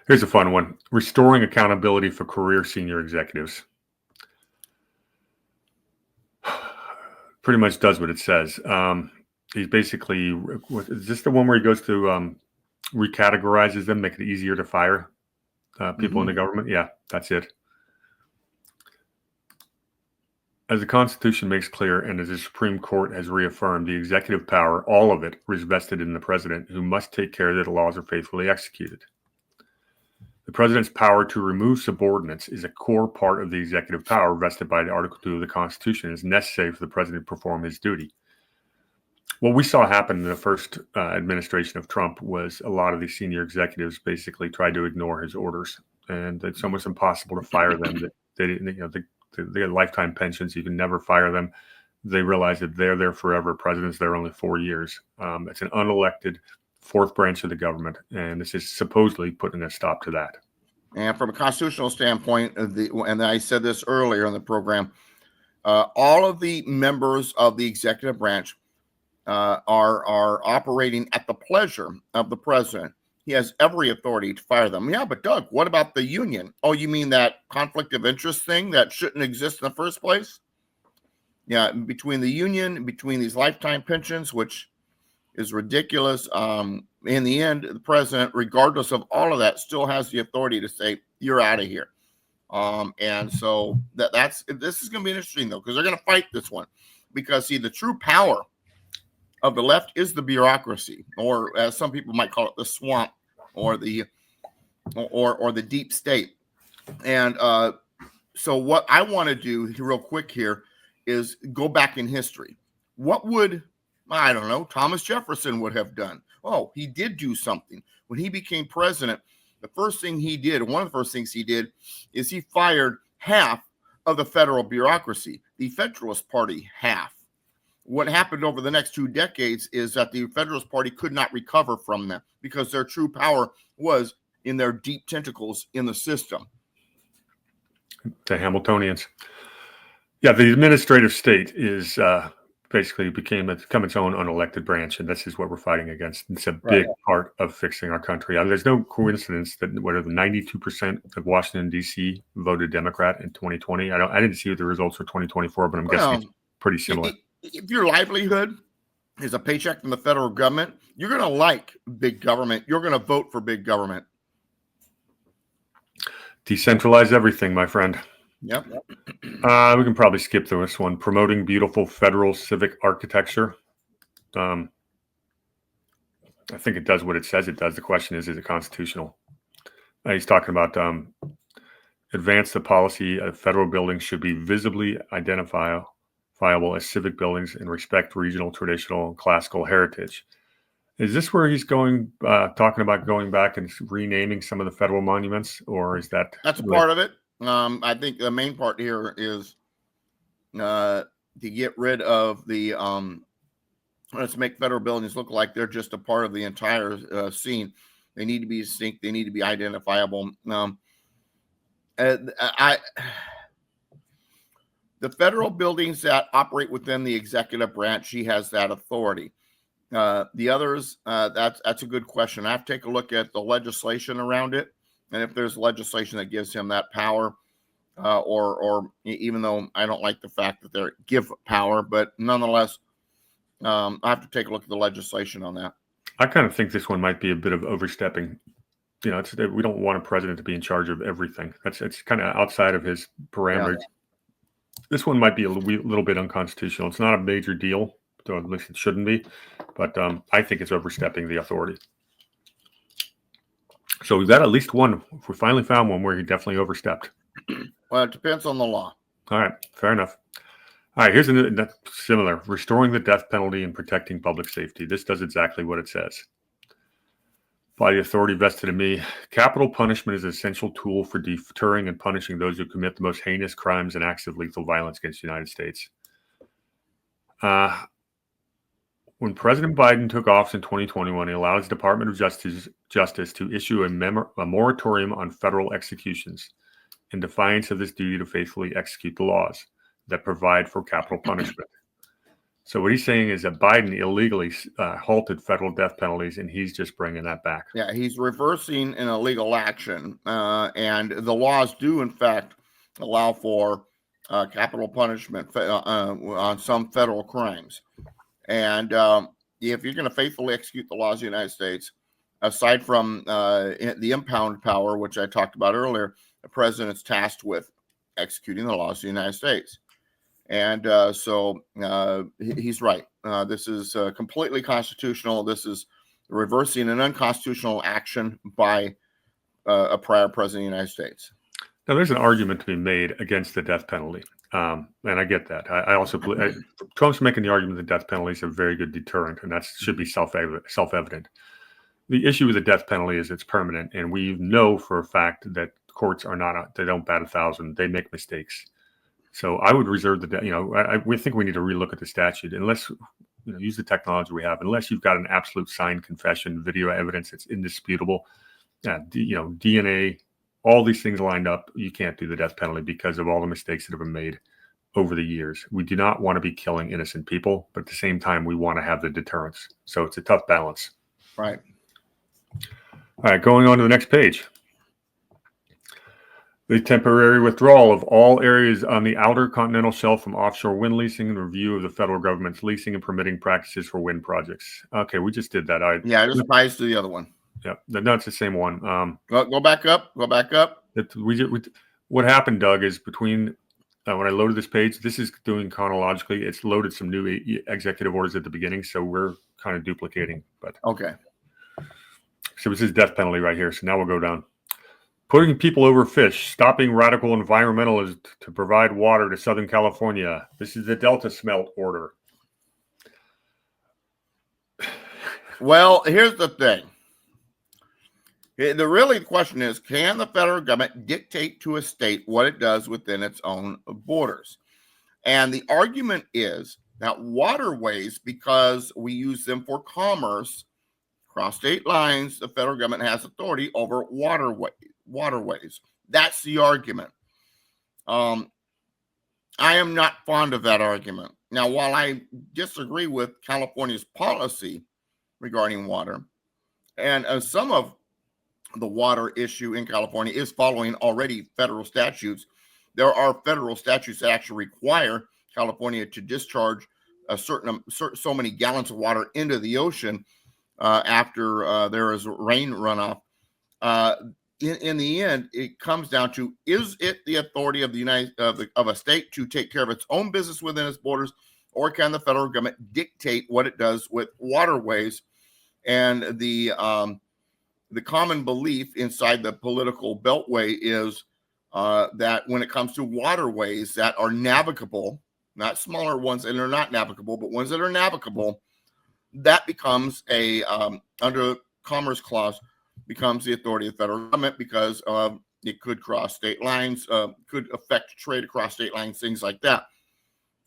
Here's a fun one: restoring accountability for career senior executives. Pretty much does what it says. He's basically, is this the one where he goes to recategorizes them, make it easier to fire people in the government? Yeah, that's it. As the Constitution makes clear, and as the Supreme Court has reaffirmed, the executive power, all of it, is vested in the president, who must take care that the laws are faithfully executed. The president's power to remove subordinates is a core part of the executive power vested by the Article 2 of the Constitution and is necessary for the president to perform his duty. What we saw happen in the first administration of Trump was a lot of these senior executives basically tried to ignore his orders, and it's almost impossible to fire them. They had lifetime pensions. You can never fire them. They realize that they're there forever. President's there only 4 years. It's an unelected fourth branch of the government, and this is supposedly putting a stop to that. And from a constitutional standpoint, and I said this earlier in the program, all of the members of the executive branch are operating at the pleasure of the president. He has every authority to fire them. Yeah, but Doug, what about the union? Oh, you mean that conflict of interest thing that shouldn't exist in the first place? Yeah, between the union, between these lifetime pensions, which is ridiculous. In the end, the president, regardless of all of that, still has the authority to say, you're out of here. And so this is going to be interesting, though, because they're going to fight this one. Because, see, the true power of the left is the bureaucracy, or as some people might call it, the swamp, or the deep state. And so what I want to do real quick here is go back in history. What would, I don't know, Thomas Jefferson would have done? Oh, he did do something. When he became president, the first thing he did, one of the first things he did, is he fired half of the federal bureaucracy, the Federalist Party, half. What happened over the next 2 decades is that the Federalist Party could not recover from them because their true power was in their deep tentacles in the system. The Hamiltonians. Yeah, the administrative state is basically become its own unelected branch, and this is what we're fighting against. It's a big part of fixing our country. There's no coincidence that whether the 92% of Washington D.C. voted Democrat in 2020. I didn't see the results for 2024, but I'm guessing it's pretty similar. If your livelihood is a paycheck from the federal government, you're going to like big government. You're going to vote for big government. Decentralize everything, my friend. Yep. We can probably skip through this one. Promoting beautiful federal civic architecture. I think it does what it says it does. The question is it constitutional? He's talking about advance the policy of federal buildings should be visibly identifiable as civic buildings and respect regional, traditional, and classical heritage. Is this where he's talking about going back and renaming some of the federal monuments, or is that's a part of it? I think the main part here is to get rid of the let's make federal buildings look like they're just a part of the entire scene. They need to be distinct. They need to be identifiable. The federal buildings that operate within the executive branch, she has that authority. The others, that's a good question. I have to take a look at the legislation around it, and if there's legislation that gives him that power, or even though I don't like the fact that they give power, but nonetheless, I have to take a look at the legislation on that. I kind of think this one might be a bit of overstepping. We don't want a president to be in charge of everything. It's kind of outside of his parameters. Yeah. This one might be a little bit unconstitutional. It's not a major deal, though at least it shouldn't be. But I think it's overstepping the authority. So we've got at least one. We finally found one where he definitely overstepped. Well, it depends on the law. All right, fair enough. All right, here's a similar: restoring the death penalty and protecting public safety. This does exactly what it says. By the authority vested in me, capital punishment is an essential tool for deterring and punishing those who commit the most heinous crimes and acts of lethal violence against the United States. When President Biden took office in 2021, he allowed his Department of Justice to issue a moratorium on federal executions in defiance of this duty to faithfully execute the laws that provide for capital punishment. So what he's saying is that Biden illegally halted federal death penalties, and he's just bringing that back. Yeah, he's reversing an illegal action, and the laws do, in fact, allow for capital punishment on some federal crimes. And if you're going to faithfully execute the laws of the United States, aside from the impound power, which I talked about earlier, the president's tasked with executing the laws of the United States. And so he's right. This is completely constitutional. This is reversing an unconstitutional action by a prior president of the United States. Now, there's an argument to be made against the death penalty. And I get that. I also believe Trump's making the argument that death penalty is a very good deterrent, and that should be self-evident. The issue with the death penalty is it's permanent, and we know for a fact that courts are not, they don't bat 1,000. They make mistakes. So I would reserve we think we need to relook at the statute, unless, use the technology we have, unless you've got an absolute signed confession, video evidence that's indisputable, DNA, all these things lined up, you can't do the death penalty because of all the mistakes that have been made over the years. We do not want to be killing innocent people, but at the same time, we want to have the deterrence. So it's a tough balance. Right. All right, going on to the next page. The temporary withdrawal of all areas on the outer continental shelf from offshore wind leasing and review of the federal government's leasing and permitting practices for wind projects. Okay, we just did that. I just biased to the other one. Yeah, that's the same one. Go back up. Go back up. What happened, Doug, is between when I loaded this page, this is doing chronologically. It's loaded some new executive orders at the beginning, so we're kind of duplicating. But okay. So this is death penalty right here. So now we'll go down. Putting people over fish, stopping radical environmentalists to provide water to Southern California. This is the Delta Smelt order. Well, here's the thing. The question is, can the federal government dictate to a state what it does within its own borders? And the argument is that waterways, because we use them for commerce across state lines, the federal government has authority over waterways. That's the argument. I am not fond of that argument. Now, while I disagree with California's policy regarding water, and some of the water issue in California is following already federal statutes. There are federal statutes that actually require California to discharge so many gallons of water into the ocean after there is rain runoff. In the end, it comes down to, is it the authority of of a state to take care of its own business within its borders, or can the federal government dictate what it does with waterways? And the common belief inside the political beltway is that when it comes to waterways that are navigable, not smaller ones that are not navigable, but ones that are navigable, that becomes under Commerce Clause, becomes the authority of the federal government, because it could cross state lines, could affect trade across state lines, things like that.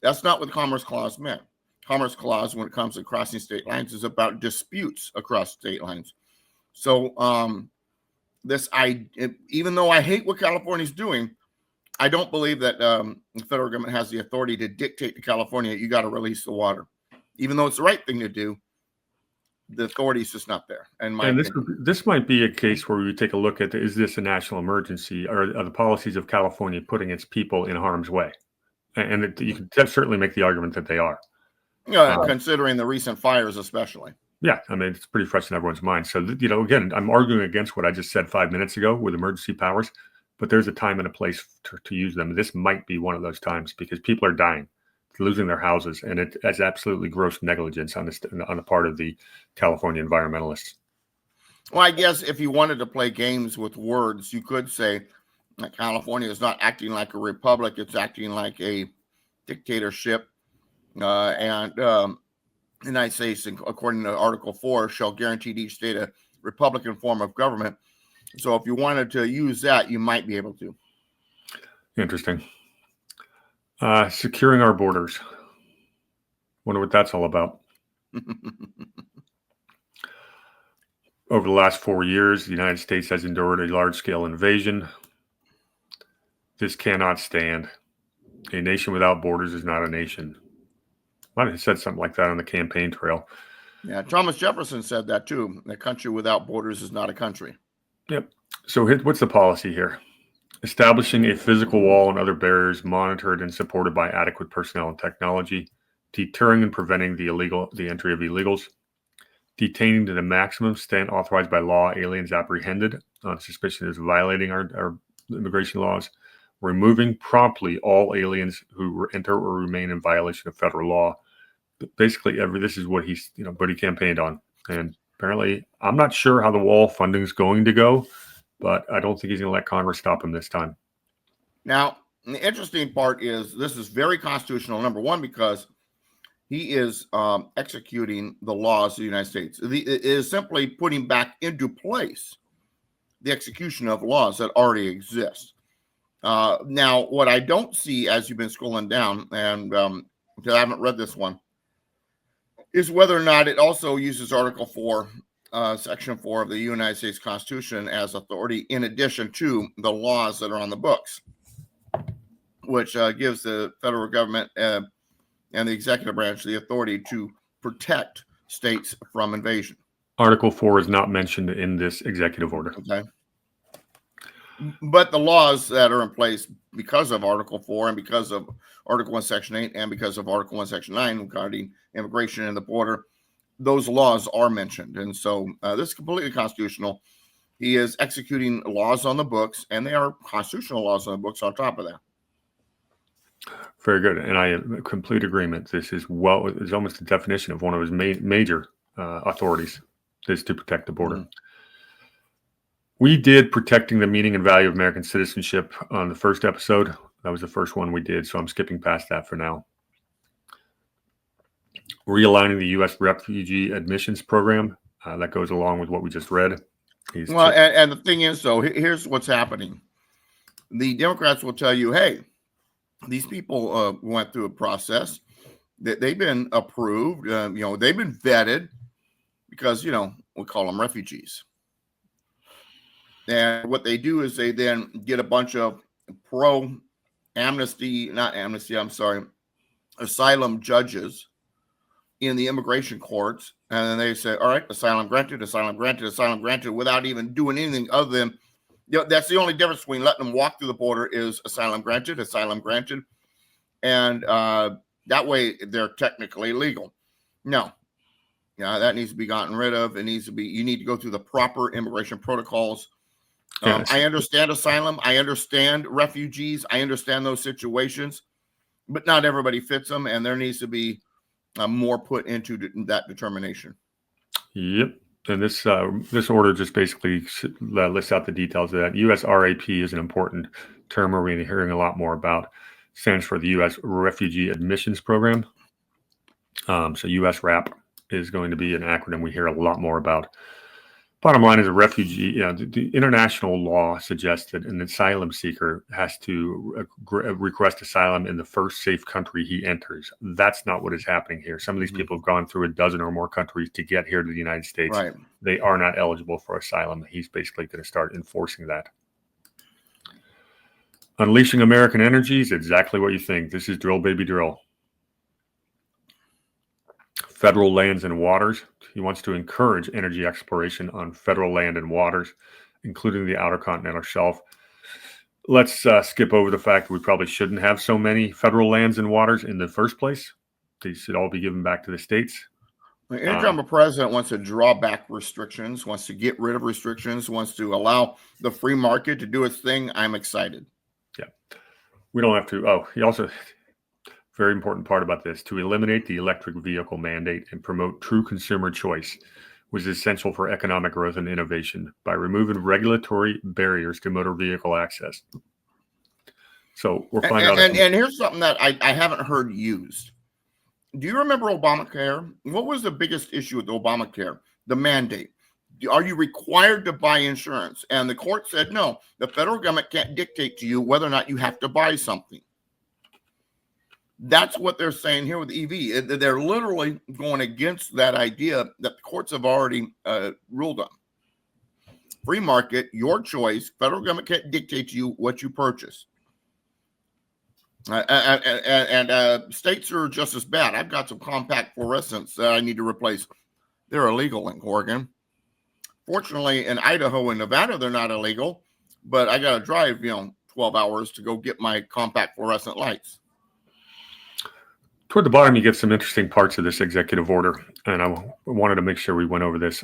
That's not what the Commerce Clause meant. Commerce Clause, when it comes to crossing state lines, is about disputes across state lines. So even though I hate what California's doing, I don't believe that the federal government has the authority to dictate to California, you got to release the water. Even though it's the right thing to do, the authority is just not there. And this might be a case where we take a look at, is this a national emergency, or are the policies of California putting its people in harm's way? And you can certainly make the argument that they are. Considering the recent fires especially. Yeah, I mean, it's pretty fresh in everyone's mind. So, again, I'm arguing against what I just said 5 minutes ago with emergency powers, but there's a time and a place to use them. This might be one of those times because people are dying. losing their houses, and it has absolutely gross negligence on the part of the California environmentalists. Well, I guess if you wanted to play games with words, you could say that California is not acting like a republic; it's acting like a dictatorship, and the United States, according to Article 4, shall guarantee each state a Republican form of government. So if you wanted to use that, you might be able to. Interesting. Securing our borders. Wonder what that's all about. Over the last 4 years, the United States has endured a large-scale invasion. This cannot stand. A nation without borders is not a nation. Might have said something like that on the campaign trail. Yeah, Thomas Jefferson said that too. A country without borders is not a country. Yep. So what's the policy here? Establishing a physical wall and other barriers monitored and supported by adequate personnel and technology, deterring and preventing the entry of illegals, detaining to the maximum extent authorized by law aliens apprehended on suspicion of violating our immigration laws, removing promptly all aliens who enter or remain in violation of federal law. Basically, this is what he's what he campaigned on, and apparently, I'm not sure how the wall funding is going to go, but I don't think he's going to let Congress stop him this time. Now, the interesting part is this is very constitutional. Number one, because he is executing the laws of the United States. It is simply putting back into place the execution of laws that already exist. Now, what I don't see as you've been scrolling down, and because I haven't read this one, is whether or not it also uses Article 4, Section 4 of the United States Constitution as authority in addition to the laws that are on the books, which gives the federal government and the executive branch the authority to protect states from invasion. Article 4 is not mentioned in this executive order. Okay. But the laws that are in place because of Article 4 and because of Article 1, Section 8, and because of Article 1, Section 9 regarding immigration and the border, those laws are mentioned. And so this is completely constitutional. He is executing laws on the books, and they are constitutional laws on the books on top of that. Very good. And I am in complete agreement. This is it's almost the definition of one of his major authorities is to protect the border. Mm-hmm. We did protecting the meaning and value of American citizenship on the first episode. That was the first one we did, so I'm skipping past that for now. Realigning the U.S. refugee admissions program. That goes along with what we just read. And the thing is, though, here's what's happening. The Democrats will tell you, hey, these people went through a process. They've been approved. They've been vetted because, we call them refugees. And what they do is they then get a bunch of asylum judges in the immigration courts. And then they say, all right, asylum granted, asylum granted, asylum granted, without even doing anything other than, that's the only difference between letting them walk through the border is asylum granted, asylum granted. And that way they're technically legal. No. That needs to be gotten rid of. You need to go through the proper immigration protocols. Yes. I understand asylum. I understand refugees. I understand those situations, but not everybody fits them, and there needs to be more put into that determination. Yep. And this order just basically lists out the details of that. USRAP is an important term we're going to be hearing a lot more about. Stands for the U.S. Refugee Admissions Program. So USRAP is going to be an acronym we hear a lot more about. Bottom line is a refugee, the international law suggests that an asylum seeker has to request asylum in the first safe country he enters. That's not what is happening here. Some of these people have gone through a dozen or more countries to get here to the United States. Right. They are not eligible for asylum. He's basically going to start enforcing that. Unleashing American energy is exactly what you think. This is drill, baby, drill. Federal lands and waters. He wants to encourage energy exploration on federal land and waters, including the outer continental shelf. Let's skip over the fact that we probably shouldn't have so many federal lands and waters in the first place. They should all be given back to the states. Anytime a president wants to draw back restrictions, wants to get rid of restrictions, wants to allow the free market to do its thing, I'm excited. Yeah. We don't have to. Oh, he also... very important part about this, to eliminate the electric vehicle mandate and promote true consumer choice was essential for economic growth and innovation by removing regulatory barriers to motor vehicle access. So we'll find out. And here's something that I haven't heard used. Do you remember Obamacare? What was the biggest issue with Obamacare? The mandate. Are you required to buy insurance? And the court said, no, the federal government can't dictate to you whether or not you have to buy something. That's what they're saying here with EV. They're literally going against that idea that the courts have already ruled on. Free market, your choice. Federal government can't dictate to you what you purchase. And states are just as bad. I've got some compact fluorescents that I need to replace. They're illegal in Oregon. Fortunately, in Idaho and Nevada, they're not illegal. But I got to drive, 12 hours to go get my compact fluorescent lights. Toward the bottom, you get some interesting parts of this executive order, and I wanted to make sure we went over this.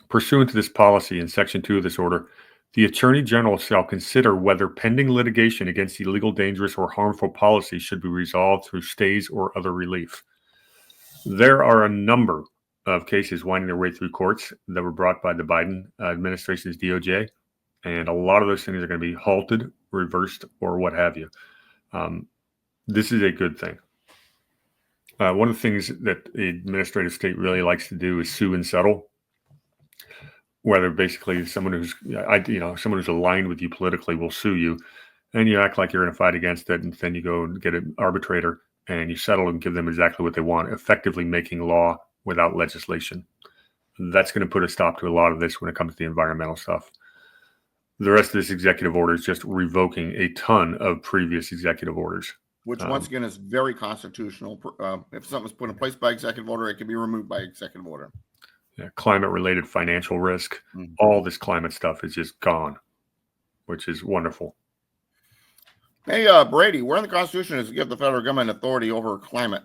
Pursuant to this policy in Section 2 of this order, the Attorney General shall consider whether pending litigation against illegal, dangerous, or harmful policies should be resolved through stays or other relief. There are a number of cases winding their way through courts that were brought by the Biden administration's DOJ, and a lot of those things are going to be halted, reversed, or what have you. This is a good thing. One of the things that the administrative state really likes to do is sue and settle. Whether basically someone who's aligned with you politically will sue you, and you act like you're in a fight against it, and then you go and get an arbitrator and you settle and give them exactly what they want, effectively making law without legislation. That's going to put a stop to a lot of this when it comes to the environmental stuff. The rest of this executive order is just revoking a ton of previous executive orders. Which, once again, is very constitutional. If something's put in place by executive order, it can be removed by executive order. Yeah, climate-related financial risk, all this climate stuff is just gone, which is wonderful. Hey, Brady, where in the Constitution does it give the federal government authority over climate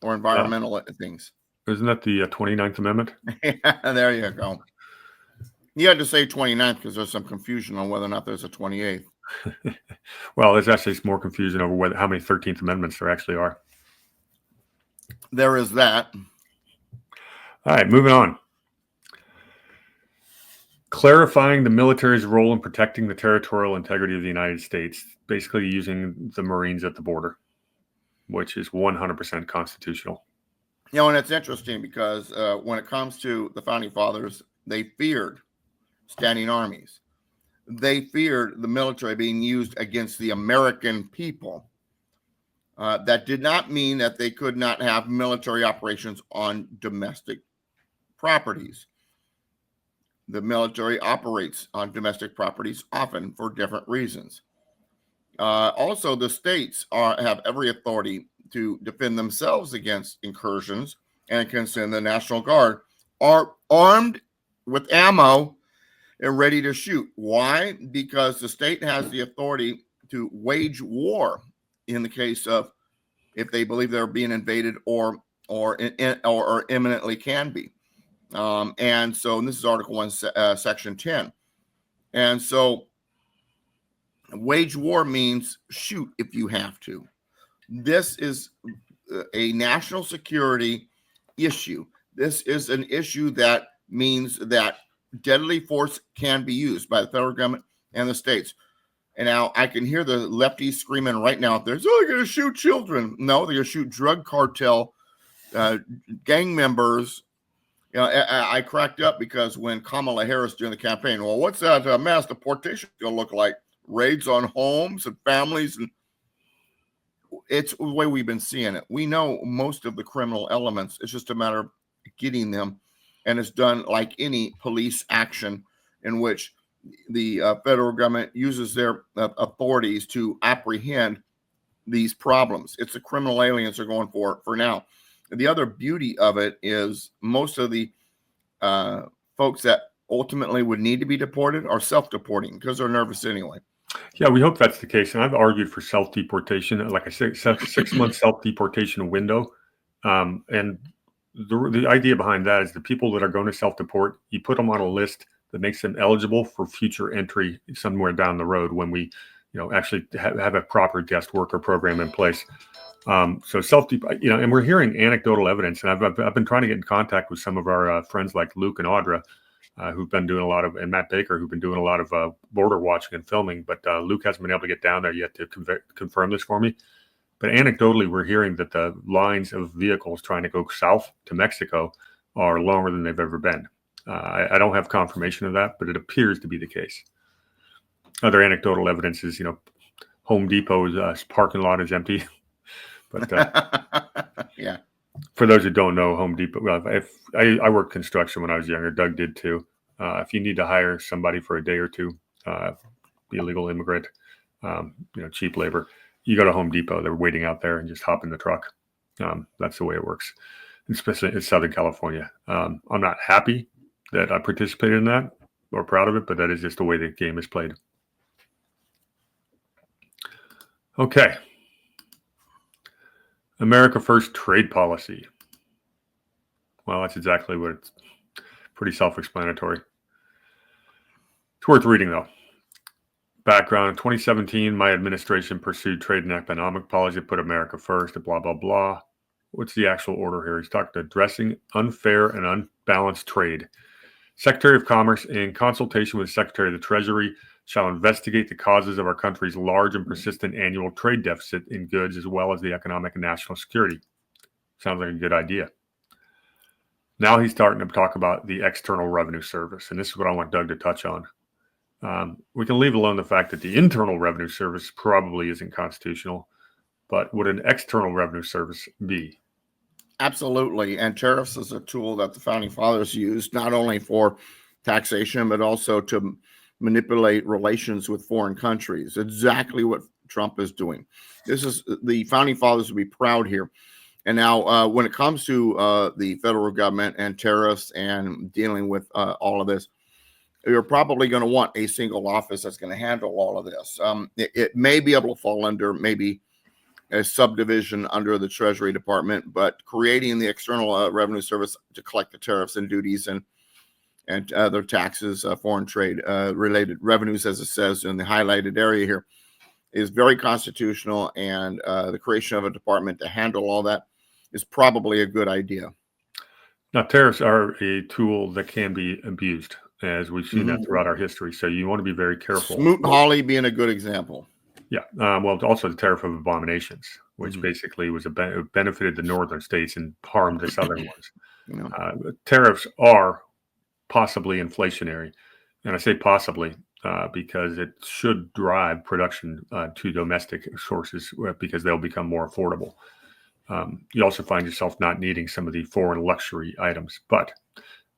or environmental things? Isn't that the 29th Amendment? Yeah, there you go. You had to say 29th because there's some confusion on whether or not there's a 28th. Well, there's actually more confusion over how many 13th Amendments there actually are. There is that. All right, moving on. Clarifying the military's role in protecting the territorial integrity of the United States, basically using the Marines at the border, which is 100% constitutional. And it's interesting because when it comes to the Founding Fathers, they feared standing armies. They feared the military being used against the American people. That did not mean that they could not have military operations on domestic properties. The military operates on domestic properties often for different reasons. Also, the states have every authority to defend themselves against incursions and can send the National Guard are armed with ammo and ready to shoot. Why? Because the state has the authority to wage war in the case of if they believe they're being invaded or imminently can be. And this is Article 1, Section 10. And so wage war means shoot if you have to. This is a national security issue. This is an issue that means that deadly force can be used by the federal government and the states. And now I can hear the lefties screaming right now out there, they're going to shoot children. No, they're going to shoot drug cartel gang members. I cracked up because when Kamala Harris during the campaign, well, what's that mass deportation going to look like? Raids on homes and families. And it's the way we've been seeing it. We know most of the criminal elements. It's just a matter of getting them. And it's done like any police action in which the federal government uses their authorities to apprehend these problems. It's the criminal aliens they're going for now. The other beauty of it is most of the folks that ultimately would need to be deported are self-deporting because they're nervous anyway. Yeah, we hope that's the case. And I've argued for self-deportation, like I said, 6-month self-deportation window. And the idea behind that is the people that are going to self-deport, you put them on a list that makes them eligible for future entry somewhere down the road when we, actually have a proper guest worker program in place. So and we're hearing anecdotal evidence, and I've been trying to get in contact with some of our friends like Luke and Audra, who've been doing a lot of, and Matt Baker, who've been doing a lot of border watching and filming, but Luke hasn't been able to get down there yet to confirm this for me. But anecdotally, we're hearing that the lines of vehicles trying to go south to Mexico are longer than they've ever been. I don't have confirmation of that, but it appears to be the case. Other anecdotal evidence is, Home Depot's parking lot is empty. But yeah. For those who don't know, Home Depot, if I worked construction when I was younger, Doug did too. If you need to hire somebody for a day or two, the illegal immigrant, cheap labor, you go to Home Depot. They're waiting out there and just hop in the truck. That's the way it works, especially in Southern California. I'm not happy that I participated in that or proud of it, but that is just the way the game is played. Okay. America First trade policy. Well, that's exactly what it's pretty self-explanatory. It's worth reading, though. Background: in 2017, my administration pursued trade and economic policy to put America first, blah, blah, blah. What's the actual order here? He's talking addressing unfair and unbalanced trade. Secretary of Commerce, in consultation with Secretary of the Treasury, shall investigate the causes of our country's large and persistent annual trade deficit in goods, as well as the economic and national security. Sounds like a good idea. Now he's starting to talk about the External Revenue Service, and this is what I want Doug to touch on. We can leave alone the fact that the Internal Revenue Service probably isn't constitutional, but would an External Revenue Service be? Absolutely. And tariffs is a tool that the founding fathers used not only for taxation, but also to manipulate relations with foreign countries. Exactly what Trump is doing. This is the founding fathers would be proud here. And now when it comes to the federal government and tariffs and dealing with all of this, you're probably going to want a single office that's going to handle all of this. It may be able to fall under maybe a subdivision under the Treasury Department, but creating the External Revenue Service to collect the tariffs and duties and other taxes, foreign trade related revenues, as it says in the highlighted area here, is very constitutional. And the creation of a department to handle all that is probably a good idea. Now, tariffs are a tool that can be abused, as we've seen that throughout our history. So you want to be very careful. Smoot-Hawley being a good example. Yeah. Well, also the tariff of abominations, which basically was benefited the northern states and harmed the southern ones. Tariffs are possibly inflationary. And I say possibly because it should drive production to domestic sources because they'll become more affordable. You also find yourself not needing some of the foreign luxury items, but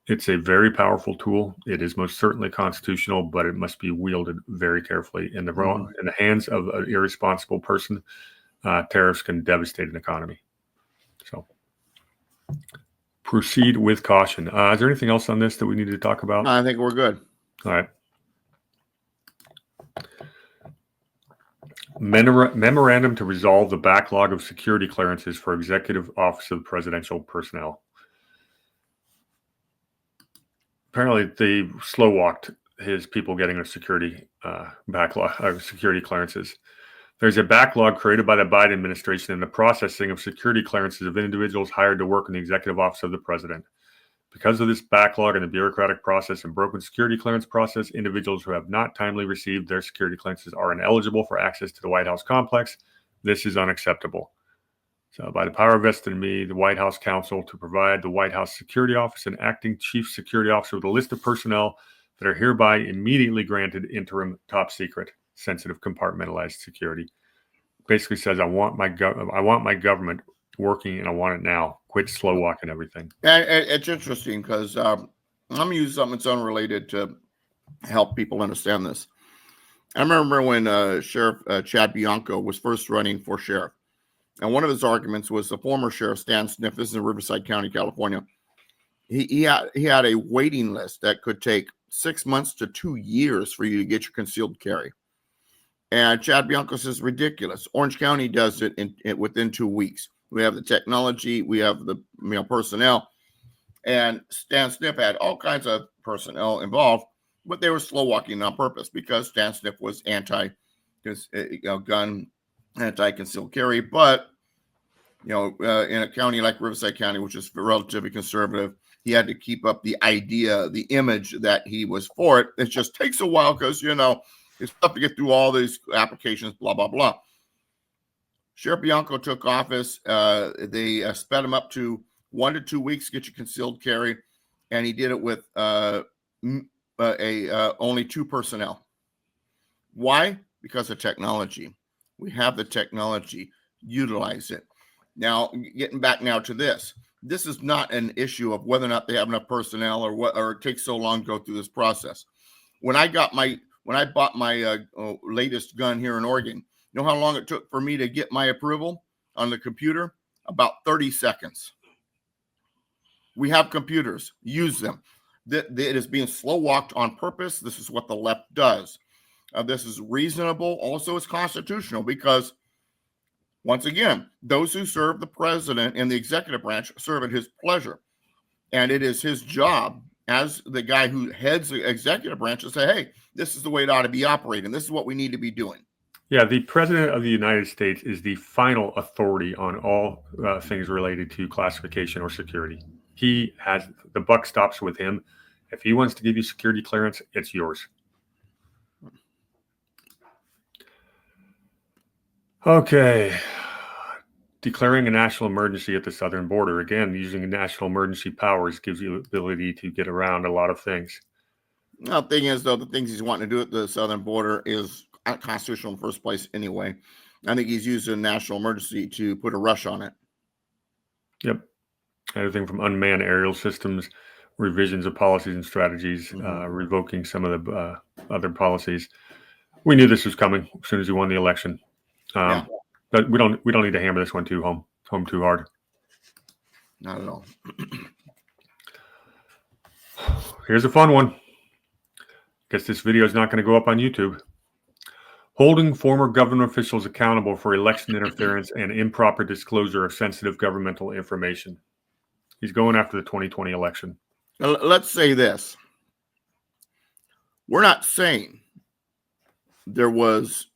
it's a very powerful tool. It is most certainly constitutional, but it must be wielded very carefully. In the hands of an irresponsible person, tariffs can devastate an economy. So proceed with caution. Is there anything else on this that we need to talk about? I think we're good. All right. Memorandum to resolve the backlog of security clearances for Executive Office of Presidential Personnel. Apparently, they slow walked his people getting a security backlog, security clearances. There's a backlog created by the Biden administration in the processing of security clearances of individuals hired to work in the Executive Office of the President. Because of this backlog in the bureaucratic process and broken security clearance process, individuals who have not timely received their security clearances are ineligible for access to the White House complex. This is unacceptable. So by the power vested in me, the White House counsel, to provide the White House Security Office an acting chief security officer with a list of personnel that are hereby immediately granted interim top secret sensitive compartmentalized security. Basically says I want my government working and I want it now. Quit slow walking everything. And it's interesting because I'm going to use something that's unrelated to help people understand this. I remember when Sheriff Chad Bianco was first running for sheriff. And one of his arguments was the former sheriff, Stan Sniff, this is in Riverside County, California. He had a waiting list that could take 6 months to 2 years for you to get your concealed carry. And Chad Bianco says ridiculous. Orange County does it within 2 weeks. We have the technology, we have the personnel, and Stan Sniff had all kinds of personnel involved, but they were slow walking on purpose because Stan Sniff was anti-gun, anti-concealed carry, but In a county like Riverside County, which is relatively conservative, he had to keep up the idea, the image that he was for it. It just takes a while because, it's tough to get through all these applications, blah, blah, blah. Sheriff Bianco took office. They sped him up to 1 to 2 weeks to get you concealed carry, and he did it with only 2 personnel. Why? Because of technology. We have the technology. Utilize it. Now, getting back now to this. This is not an issue of whether or not they have enough personnel or it takes so long to go through this process. When I bought my latest gun here in Oregon, you know how long it took for me to get my approval on the computer? About 30 seconds. We have computers. Use them. It is being slow walked on purpose. This is what the left does. This is reasonable. Also, it's constitutional because, once again, those who serve the president in the executive branch serve at his pleasure. And it is his job as the guy who heads the executive branch to say, hey, this is the way it ought to be operating. This is what we need to be doing. Yeah, the President of the United States is the final authority on all things related to classification or security. He has, the buck stops with him. If he wants to give you security clearance, it's yours. Okay. Declaring a national emergency at the southern border. Again, using national emergency powers gives you the ability to get around a lot of things. Now, the thing is, though, the things he's wanting to do at the southern border is unconstitutional in the first place anyway. I think he's using national emergency to put a rush on it. Yep. Everything from unmanned aerial systems, revisions of policies and strategies, revoking some of the other policies. We knew this was coming as soon as he won the election. But we don't need to hammer this one home too hard. Not at all. Here's a fun one. Guess this video is not going to go up on YouTube. Holding former government officials accountable for election interference and improper disclosure of sensitive governmental information. He's going after the 2020 election. Let's say this. We're not saying there was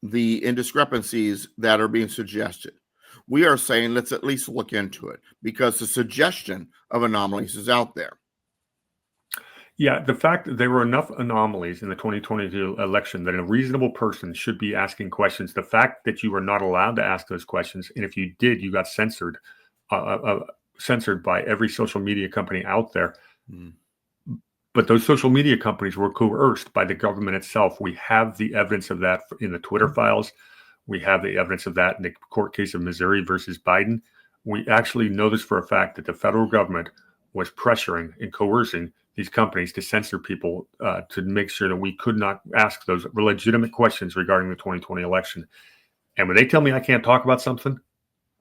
the indiscrepancies that are being suggested. We are saying let's at least look into it because the suggestion of anomalies is out there. Yeah, the fact that there were enough anomalies in the 2022 election that a reasonable person should be asking questions. The fact that you were not allowed to ask those questions, and if you did, you got censored by every social media company out there. But those social media companies were coerced by the government itself. We have the evidence of that in the Twitter files. We have the evidence of that in the court case of Missouri versus Biden. We actually know this for a fact that the federal government was pressuring and coercing these companies to censor people to make sure that we could not ask those legitimate questions regarding the 2020 election. And when they tell me I can't talk about something, it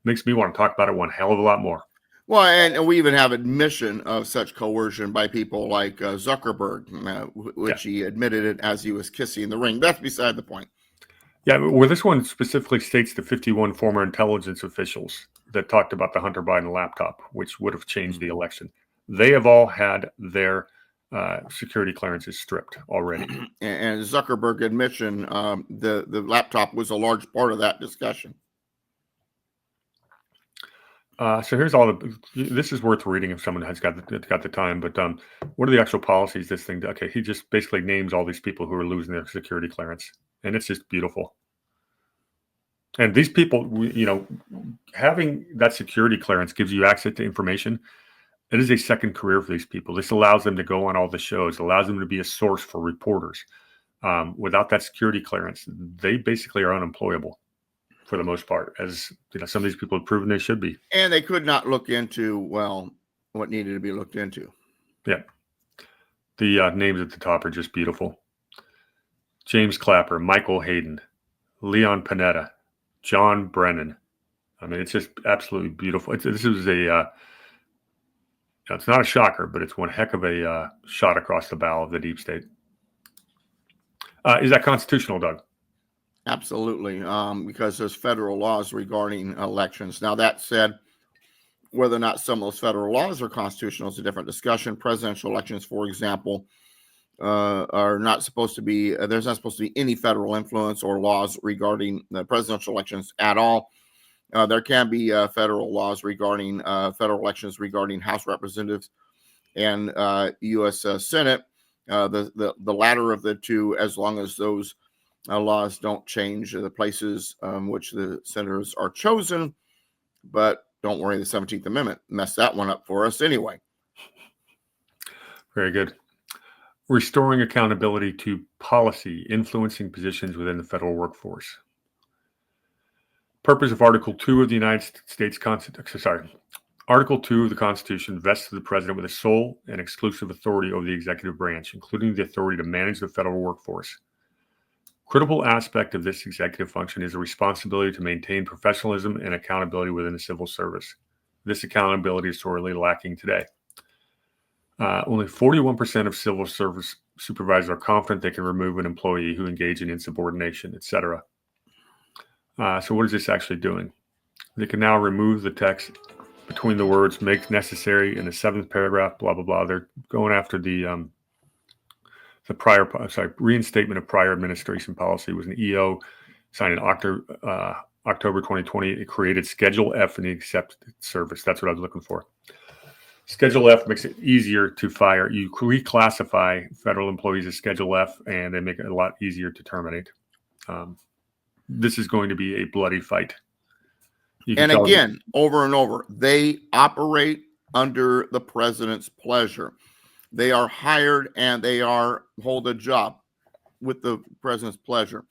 makes me want to talk about it one hell of a lot more. Well, and we even have admission of such coercion by people like Zuckerberg, which he admitted it as he was kissing the ring. That's beside the point. Yeah, well, this one specifically states the 51 former intelligence officials that talked about the Hunter Biden laptop, which would have changed the election. They have all had their security clearances stripped already. And Zuckerberg admission, the laptop was a large part of that discussion. So here's this is worth reading if someone has got the time, but what are the actual policies this thing? Okay, he just basically names all these people who are losing their security clearance, and it's just beautiful. And these people, having that security clearance gives you access to information. It is a second career for these people. This allows them to go on all the shows, allows them to be a source for reporters. Without that security clearance, they basically are unemployable for the most part, as some of these people have proven they should be. And they could not look into, what needed to be looked into. Yeah. The names at the top are just beautiful. James Clapper, Michael Hayden, Leon Panetta, John Brennan. I mean, it's just absolutely beautiful. This is it's not a shocker, but it's one heck of a shot across the bow of the deep state. Is that constitutional, Doug? Absolutely, because there's federal laws regarding elections. Now, that said, whether or not some of those federal laws are constitutional is a different discussion. Presidential elections, for example, are not supposed to be, there's not supposed to be any federal influence or laws regarding the presidential elections at all. There can be federal laws regarding federal elections regarding House representatives and U.S. Senate. The latter of the two, as long as those laws don't change the places which the senators are chosen. But don't worry, the 17th Amendment messed that one up for us anyway. Very good. Restoring accountability to policy influencing positions within the federal workforce. Purpose of Article 2 of the United States Constitution. Article 2 of the Constitution vests the president with a sole and exclusive authority over the executive branch, including the authority to manage the federal workforce. Critical aspect of this executive function is the responsibility to maintain professionalism and accountability within the civil service. This accountability is sorely lacking today. Only 41% of civil service supervisors are confident they can remove an employee who engaged in insubordination, etc. So what is this actually doing? They can now remove the text between the words "make necessary" in the 7th paragraph, blah, blah, blah. They're going after the reinstatement of prior administration policy. It was an EO signed in October 2020. It created Schedule F in the accepted service. That's what I was looking for. Schedule F makes it easier to fire. You reclassify federal employees as Schedule F, and they make it a lot easier to terminate. This is going to be a bloody fight. And again, over and over, they operate under the president's pleasure. They are hired and they hold a job with the president's pleasure.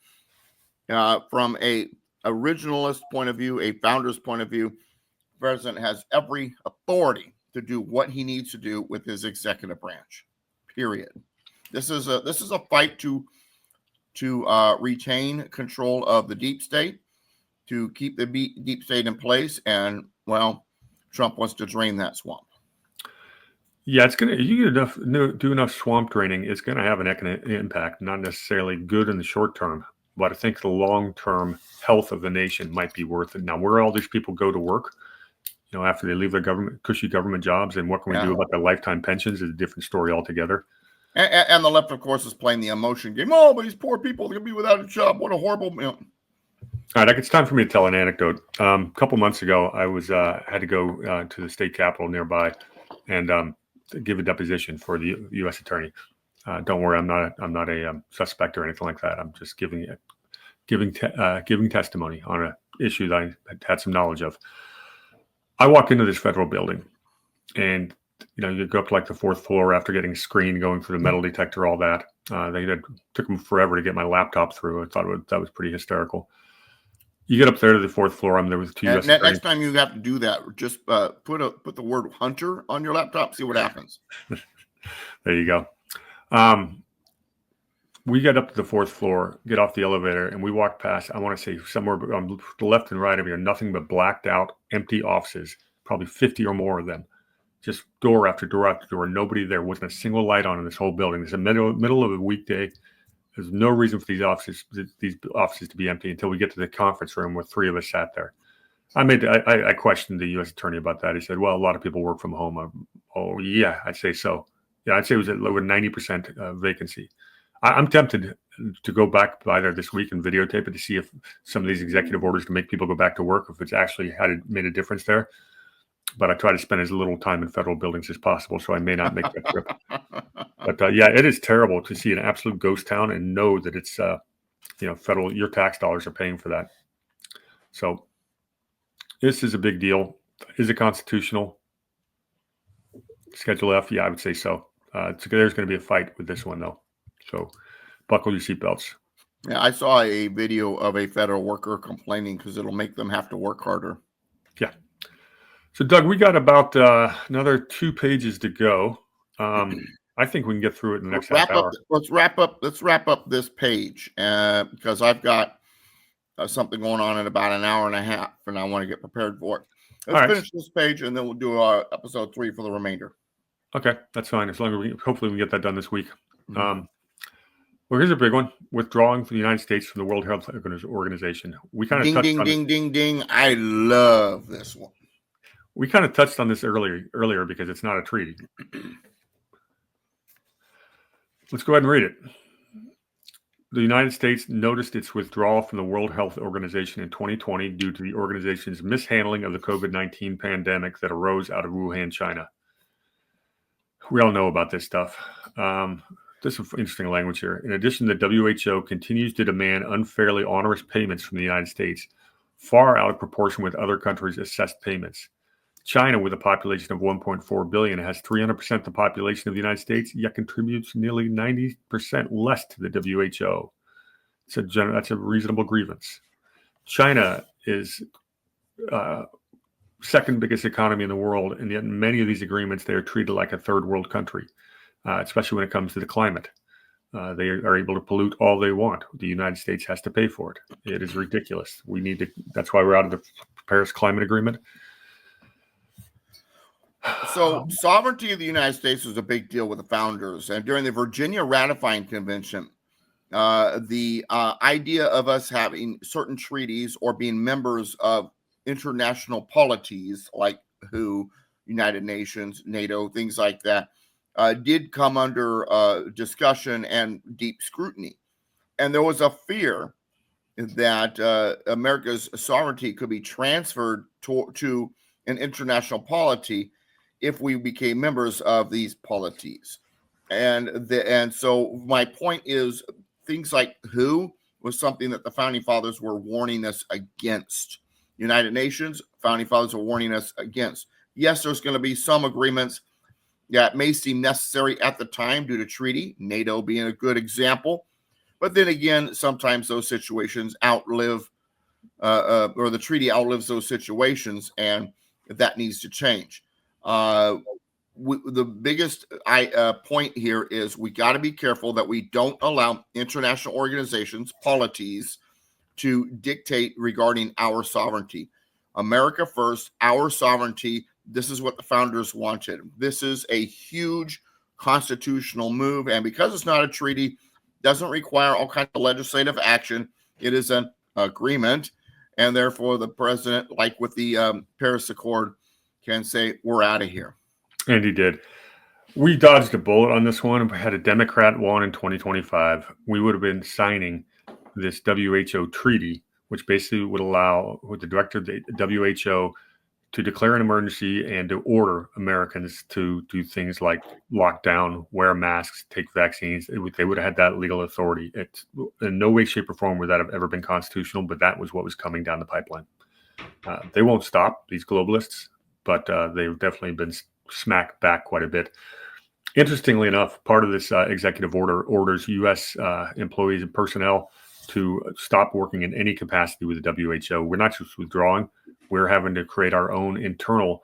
From a originalist point of view, a founder's point of view, the president has every authority to do what he needs to do with his executive branch. Period. This is a fight to retain control of the deep state, to keep the deep state in place, and well, Trump wants to drain that swamp. Yeah, it's gonna. You do enough swamp draining, it's gonna have an economic impact. Not necessarily good in the short term, but I think the long-term health of the nation might be worth it. Now, where all these people go to work, after they leave their cushy government jobs, and what can we do about their lifetime pensions is a different story altogether. And the left, of course, is playing the emotion game. Oh, but these poor people, they're gonna be without a job. What a horrible. All right, it's time for me to tell an anecdote. A couple months ago, I had to go to the state capitol nearby and give a deposition for the U.S. attorney. Don't worry, I'm not a suspect or anything like that. I'm just giving testimony on an issue that I had some knowledge of. I walk into this federal building, and you go up to like the 4th floor after getting screened, going through the metal detector, all that. Took them forever to get my laptop through. I thought that was pretty hysterical. You get up there to the 4th floor. I'm there with 2 U.S. Next time you have to do that, just put the word Hunter on your laptop. See what happens. There you go. We get up to the 4th floor, get off the elevator, and we walk past, I want to say somewhere on the left and right of here, nothing but blacked out, empty offices, probably 50 or more of them. Just door after door after door. Nobody there. Wasn't a single light on in this whole building. It's the middle of a weekday. There's no reason for these offices to be empty until we get to the conference room where 3 of us sat there. I questioned the U.S. attorney about that. He said, well, a lot of people work from home. Oh, yeah, I'd say so. Yeah, I'd say it was over 90% vacancy. I'm tempted to go back by there this week and videotape it to see if some of these executive orders to make people go back to work, if it's actually made a difference there. But I try to spend as little time in federal buildings as possible, so I may not make that trip. But yeah, it is terrible to see an absolute ghost town and know that it's federal. Your tax dollars are paying for that. So this is a big deal. Is it constitutional? Schedule F? Yeah, I would say so. There's going to be a fight with this one, though. So buckle your seatbelts. Yeah, I saw a video of a federal worker complaining because it'll make them have to work harder. Yeah. So, Doug, we got about another 2 pages to go. I think we can get through it in the next half hour. Let's wrap up this page because I've got something going on in about an hour and a half, and I want to get prepared for it. Let's finish this page, and then we'll do episode 3 for the remainder. Okay, that's fine. As long as hopefully we can get that done this week. Well, here's a big one: withdrawing from the United States from the World Health Organization. We kind of ding. I love this one. We kind of touched on this earlier because it's not a treaty. Let's go ahead and read it. The United States noticed its withdrawal from the World Health Organization in 2020 due to the organization's mishandling of the COVID-19 pandemic that arose out of Wuhan, China. We all know about this stuff. There's some interesting language here. In addition, the WHO continues to demand unfairly onerous payments from the United States, far out of proportion with other countries' assessed payments. China, with a population of 1.4 billion, has 300% the population of the United States, yet contributes nearly 90% less to the WHO. That's a reasonable grievance. China is second biggest economy in the world, and yet in many of these agreements, they are treated like a third world country, especially when it comes to the climate. They are able to pollute all they want. The United States has to pay for it. It is ridiculous. We need to. That's why we're out of the Paris Climate Agreement. So sovereignty of the United States was a big deal with the founders. And during the Virginia Ratifying Convention, the idea of us having certain treaties or being members of international polities like WHO, United Nations, NATO, things like that, did come under discussion and deep scrutiny. And there was a fear that America's sovereignty could be transferred to an international polity if we became members of these polities. And so my point is, things like WHO was something that the founding fathers were warning us against. United Nations, founding fathers were warning us against. Yes, there's going to be some agreements that may seem necessary at the time due to treaty, NATO being a good example. But then again, sometimes those situations outlive, or the treaty outlives those situations, and that needs to change. The biggest point here is we got to be careful that we don't allow international organizations, polities, to dictate regarding our sovereignty. America first, our sovereignty. This is what the founders wanted. This is a huge constitutional move, and because it's not a treaty, doesn't require all kinds of legislative action. It is an agreement, and therefore the president, like with the Paris Accord, can say, we're out of here. And he did. We dodged a bullet on this one. If we had a Democrat won in 2025, we would have been signing this WHO treaty, which basically would allow the director of the WHO to declare an emergency and to order Americans to do things like lock down, wear masks, take vaccines. They would have had that legal authority. It's in no way, shape, or form would that have ever been constitutional, but that was what was coming down the pipeline. They won't stop, these globalists, but they've definitely been smacked back quite a bit. Interestingly enough, part of this executive order orders U.S. employees and personnel to stop working in any capacity with the WHO. We're not just withdrawing. We're having to create our own internal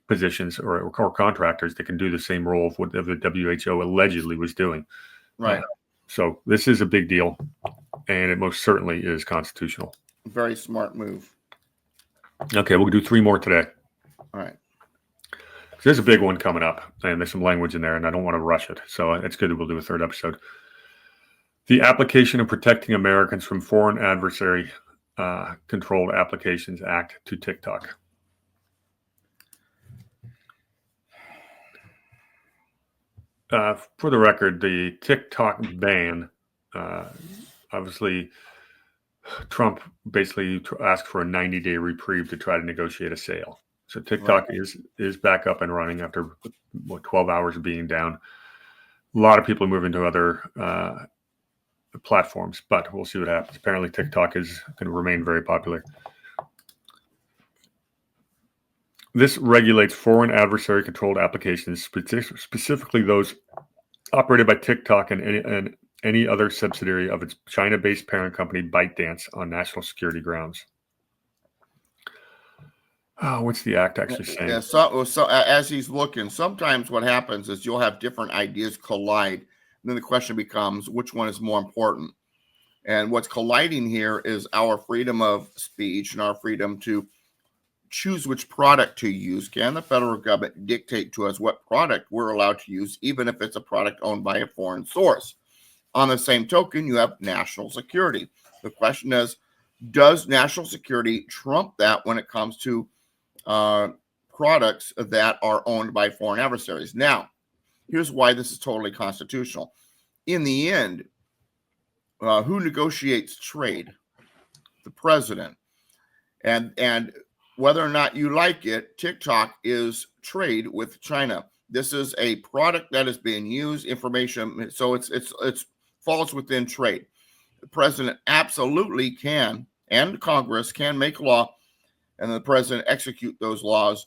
positions or contractors that can do the same role of what the WHO allegedly was doing. Right. So this is a big deal, and it most certainly is constitutional. Very smart move. Okay, we'll do 3 more today. All right. There's a big one coming up, and there's some language in there, and I don't want to rush it. So it's good that we'll do a 3rd episode. The application of protecting Americans from foreign adversary controlled applications act to TikTok. For the record, the TikTok ban, obviously, Trump basically asked for a 90-day reprieve to try to negotiate a sale. So TikTok is back up and running after 12 hours of being down. A lot of people are moving to other platforms, but we'll see what happens. Apparently, TikTok is going to remain very popular. This regulates foreign adversary-controlled applications, specifically those operated by TikTok and any other subsidiary of its China-based parent company, ByteDance, on national security grounds. What's the act actually saying? Yeah, so as he's looking, sometimes what happens is you'll have different ideas collide. And then the question becomes, which one is more important? And what's colliding here is our freedom of speech and our freedom to choose which product to use. Can the federal government dictate to us what product we're allowed to use, even if it's a product owned by a foreign source? On the same token, you have national security. The question is, does national security trump that when it comes to products that are owned by foreign adversaries? Now, here's why this is totally constitutional. In the end, who negotiates trade? The president. And whether or not you like it, TikTok is trade with China. This is a product that is being used, information, so it's falls within trade. The president absolutely can, and Congress can make law, and the president execute those laws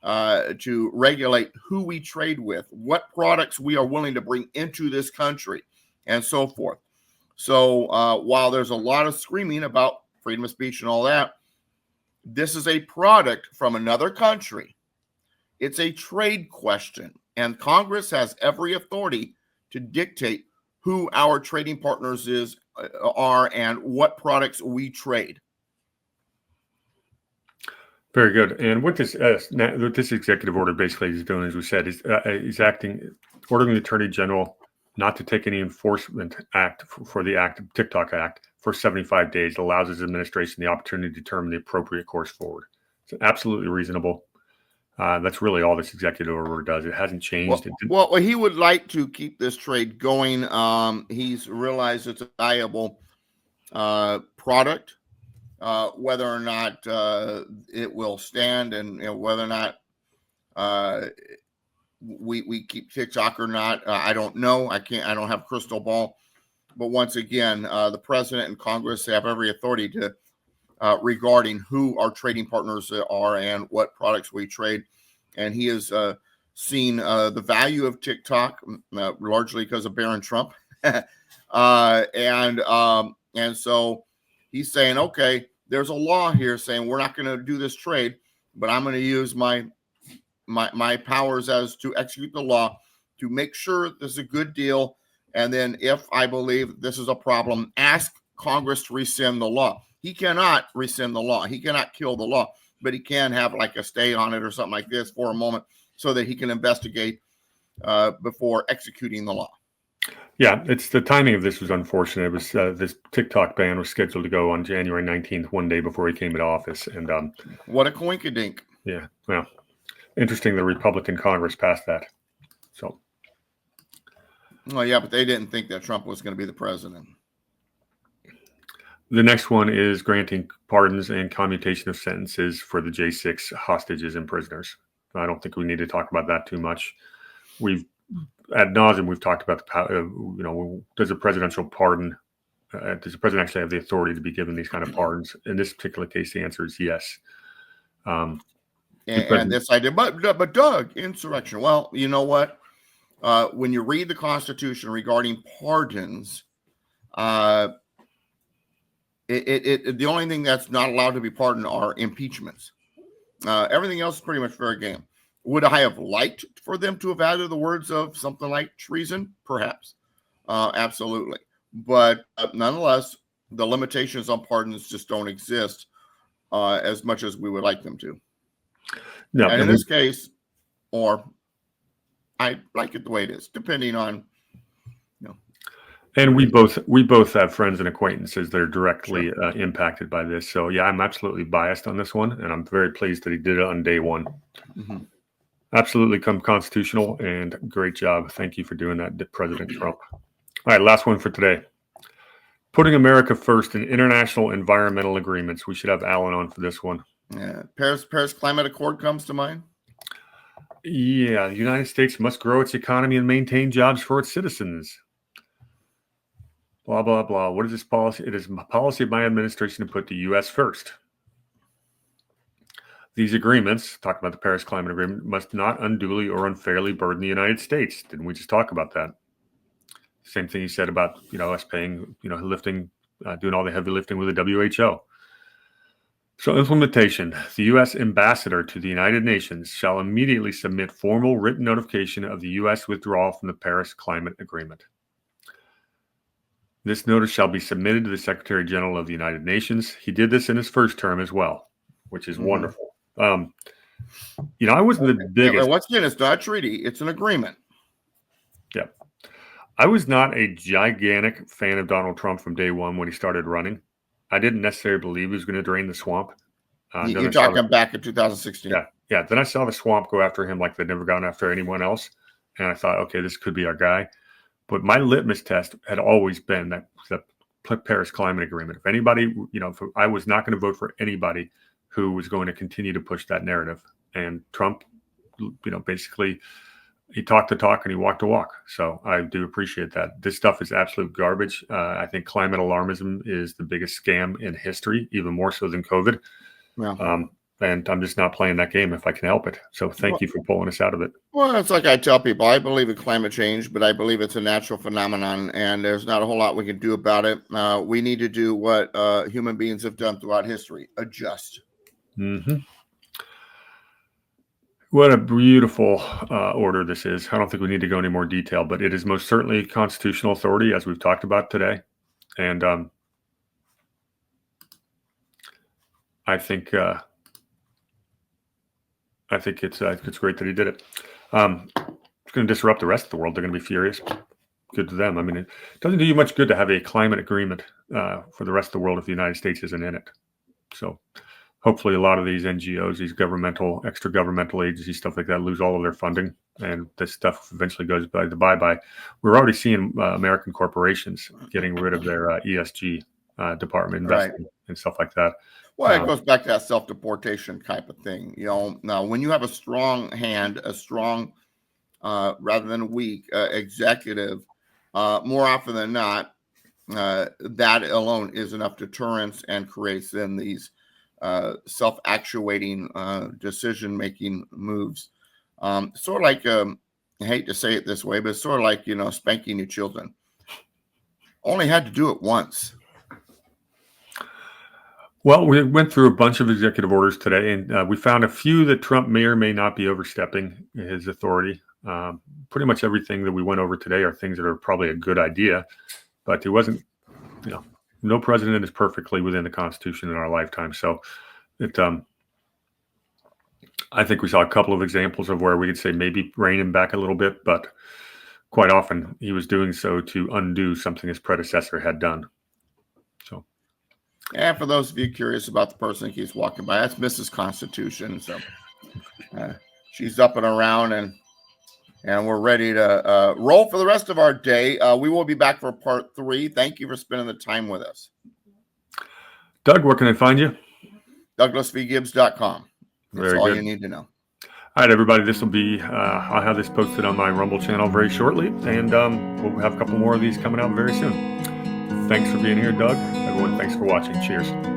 to regulate who we trade with, what products we are willing to bring into this country, and so forth. So while there's a lot of screaming about freedom of speech and all that, this is a product from another country. It's a trade question, and Congress has every authority to dictate who our trading partners are and what products we trade. Very good. And what this executive order basically is doing, as we said, is ordering the Attorney General not to take any enforcement act for the TikTok Act for 75 days. It allows his administration the opportunity to determine the appropriate course forward. It's absolutely reasonable. That's really all this executive order does. It hasn't changed. Well, he would like to keep this trade going. He's realized it's a valuable product. Whether or not it will stand, and whether or not we keep TikTok or not, I don't know. I don't have a crystal ball. But once again, the president and Congress have every authority to regarding who our trading partners are and what products we trade. And he has seen the value of TikTok largely because of Barron Trump, and so he's saying, okay, there's a law here saying we're not going to do this trade, but I'm going to use my powers as to execute the law to make sure this is a good deal. And then if I believe this is a problem, ask Congress to rescind the law. He cannot rescind the law. He cannot kill the law, but he can have like a stay on it or something like this for a moment so that he can investigate before executing the law. Yeah, it's the timing of this was unfortunate. It was this TikTok ban was scheduled to go on January 19th, one day before he came into office. And what a coinkydink. Yeah, well, interesting. The Republican Congress passed that. So, well, yeah, but they didn't think that Trump was going to be the president. The next one is granting pardons and commutation of sentences for the J6 hostages and prisoners. I don't think we need to talk about that too much. We've ad nauseum, we've talked about does a presidential pardon, does the president actually have the authority to be given these kind of pardons? In this particular case, the answer is yes. And this idea, but Doug, insurrection. Well, you know what? When you read the Constitution regarding pardons, the only thing that's not allowed to be pardoned are impeachments. Everything else is pretty much fair game. Would I have liked for them to have added the words of something like treason? Perhaps. Absolutely. But nonetheless, the limitations on pardons just don't exist as much as we would like them to. No, and in this case, or I like it the way it is, depending on, And we both have friends and acquaintances that are directly impacted by this. So yeah, I'm absolutely biased on this one, and I'm very pleased that he did it on day one. Mm-hmm. Absolutely constitutional, and great job. Thank you for doing that, President Trump. All right, last one for today. Putting America first in international environmental agreements. We should have Alan on for this one. Yeah, Paris Climate Accord comes to mind. Yeah, the United States must grow its economy and maintain jobs for its citizens. Blah, blah, blah. What is this policy? It is a policy of my administration to put the U.S. first. These agreements, talking about the Paris Climate Agreement, must not unduly or unfairly burden the United States. Didn't we just talk about that? Same thing he said about, us paying, lifting, doing all the heavy lifting with the WHO. So implementation, the U.S. ambassador to the United Nations shall immediately submit formal written notification of the U.S. withdrawal from the Paris Climate Agreement. This notice shall be submitted to the Secretary General of the United Nations. He did this in his first term as well, which is wonderful. I wasn't the biggest. Once again, it's not a treaty; it's an agreement. Yeah, I was not a gigantic fan of Donald Trump from day one when he started running. I didn't necessarily believe he was going to drain the swamp. You're talking back in 2016. Yeah. Then I saw the swamp go after him like they'd never gone after anyone else, and I thought, okay, this could be our guy. But my litmus test had always been that Paris Climate Agreement. If anybody, if I was not going to vote for anybody who was going to continue to push that narrative. And Trump, basically, he talked the talk and he walked the walk. So I do appreciate that. This stuff is absolute garbage. I think climate alarmism is the biggest scam in history, even more so than COVID. Yeah. And I'm just not playing that game if I can help it. So thank you for pulling us out of it. Well, it's like I tell people, I believe in climate change, but I believe it's a natural phenomenon, and there's not a whole lot we can do about it. We need to do what human beings have done throughout history: adjust. Mm-hmm. What a beautiful order this is. I don't think we need to go into more detail, but it is most certainly constitutional authority, as we've talked about today. And I think it's great that he did it. It's going to disrupt the rest of the world. They're going to be furious. Good to them. I mean, it doesn't do you much good to have a climate agreement for the rest of the world if the United States isn't in it. So hopefully a lot of these NGOs, these extra governmental agencies, stuff like that, lose all of their funding, and this stuff eventually goes by the bye-bye. We're already seeing American corporations getting rid of their ESG department investing and stuff like that. Well, it goes back to that self-deportation type of thing. Now when you have a strong hand, a strong rather than weak executive, more often than not, that alone is enough deterrence and creates then these self-actuating decision-making moves. Sort of like, I hate to say it this way, but it's sort of like, spanking your children. Only had to do it once. Well, we went through a bunch of executive orders today, and we found a few that Trump may or may not be overstepping his authority. Pretty much everything that we went over today are things that are probably a good idea, but it wasn't, no president is perfectly within the Constitution in our lifetime. So I think we saw a couple of examples of where we could say maybe rein him back a little bit, but quite often he was doing so to undo something his predecessor had done. So. And for those of you curious about the person that keeps walking by, that's Mrs. Constitution. So she's up and around, and we're ready to roll for the rest of our day. We will be back for part 3. Thank you for spending the time with us. Doug, where can I find you? DouglasVGibbs.com. That's all you need to know. All right, everybody, this will be, I'll have this posted on my Rumble channel very shortly, and we'll have a couple more of these coming out very soon. Thanks for being here, Doug. Everyone, thanks for watching. Cheers.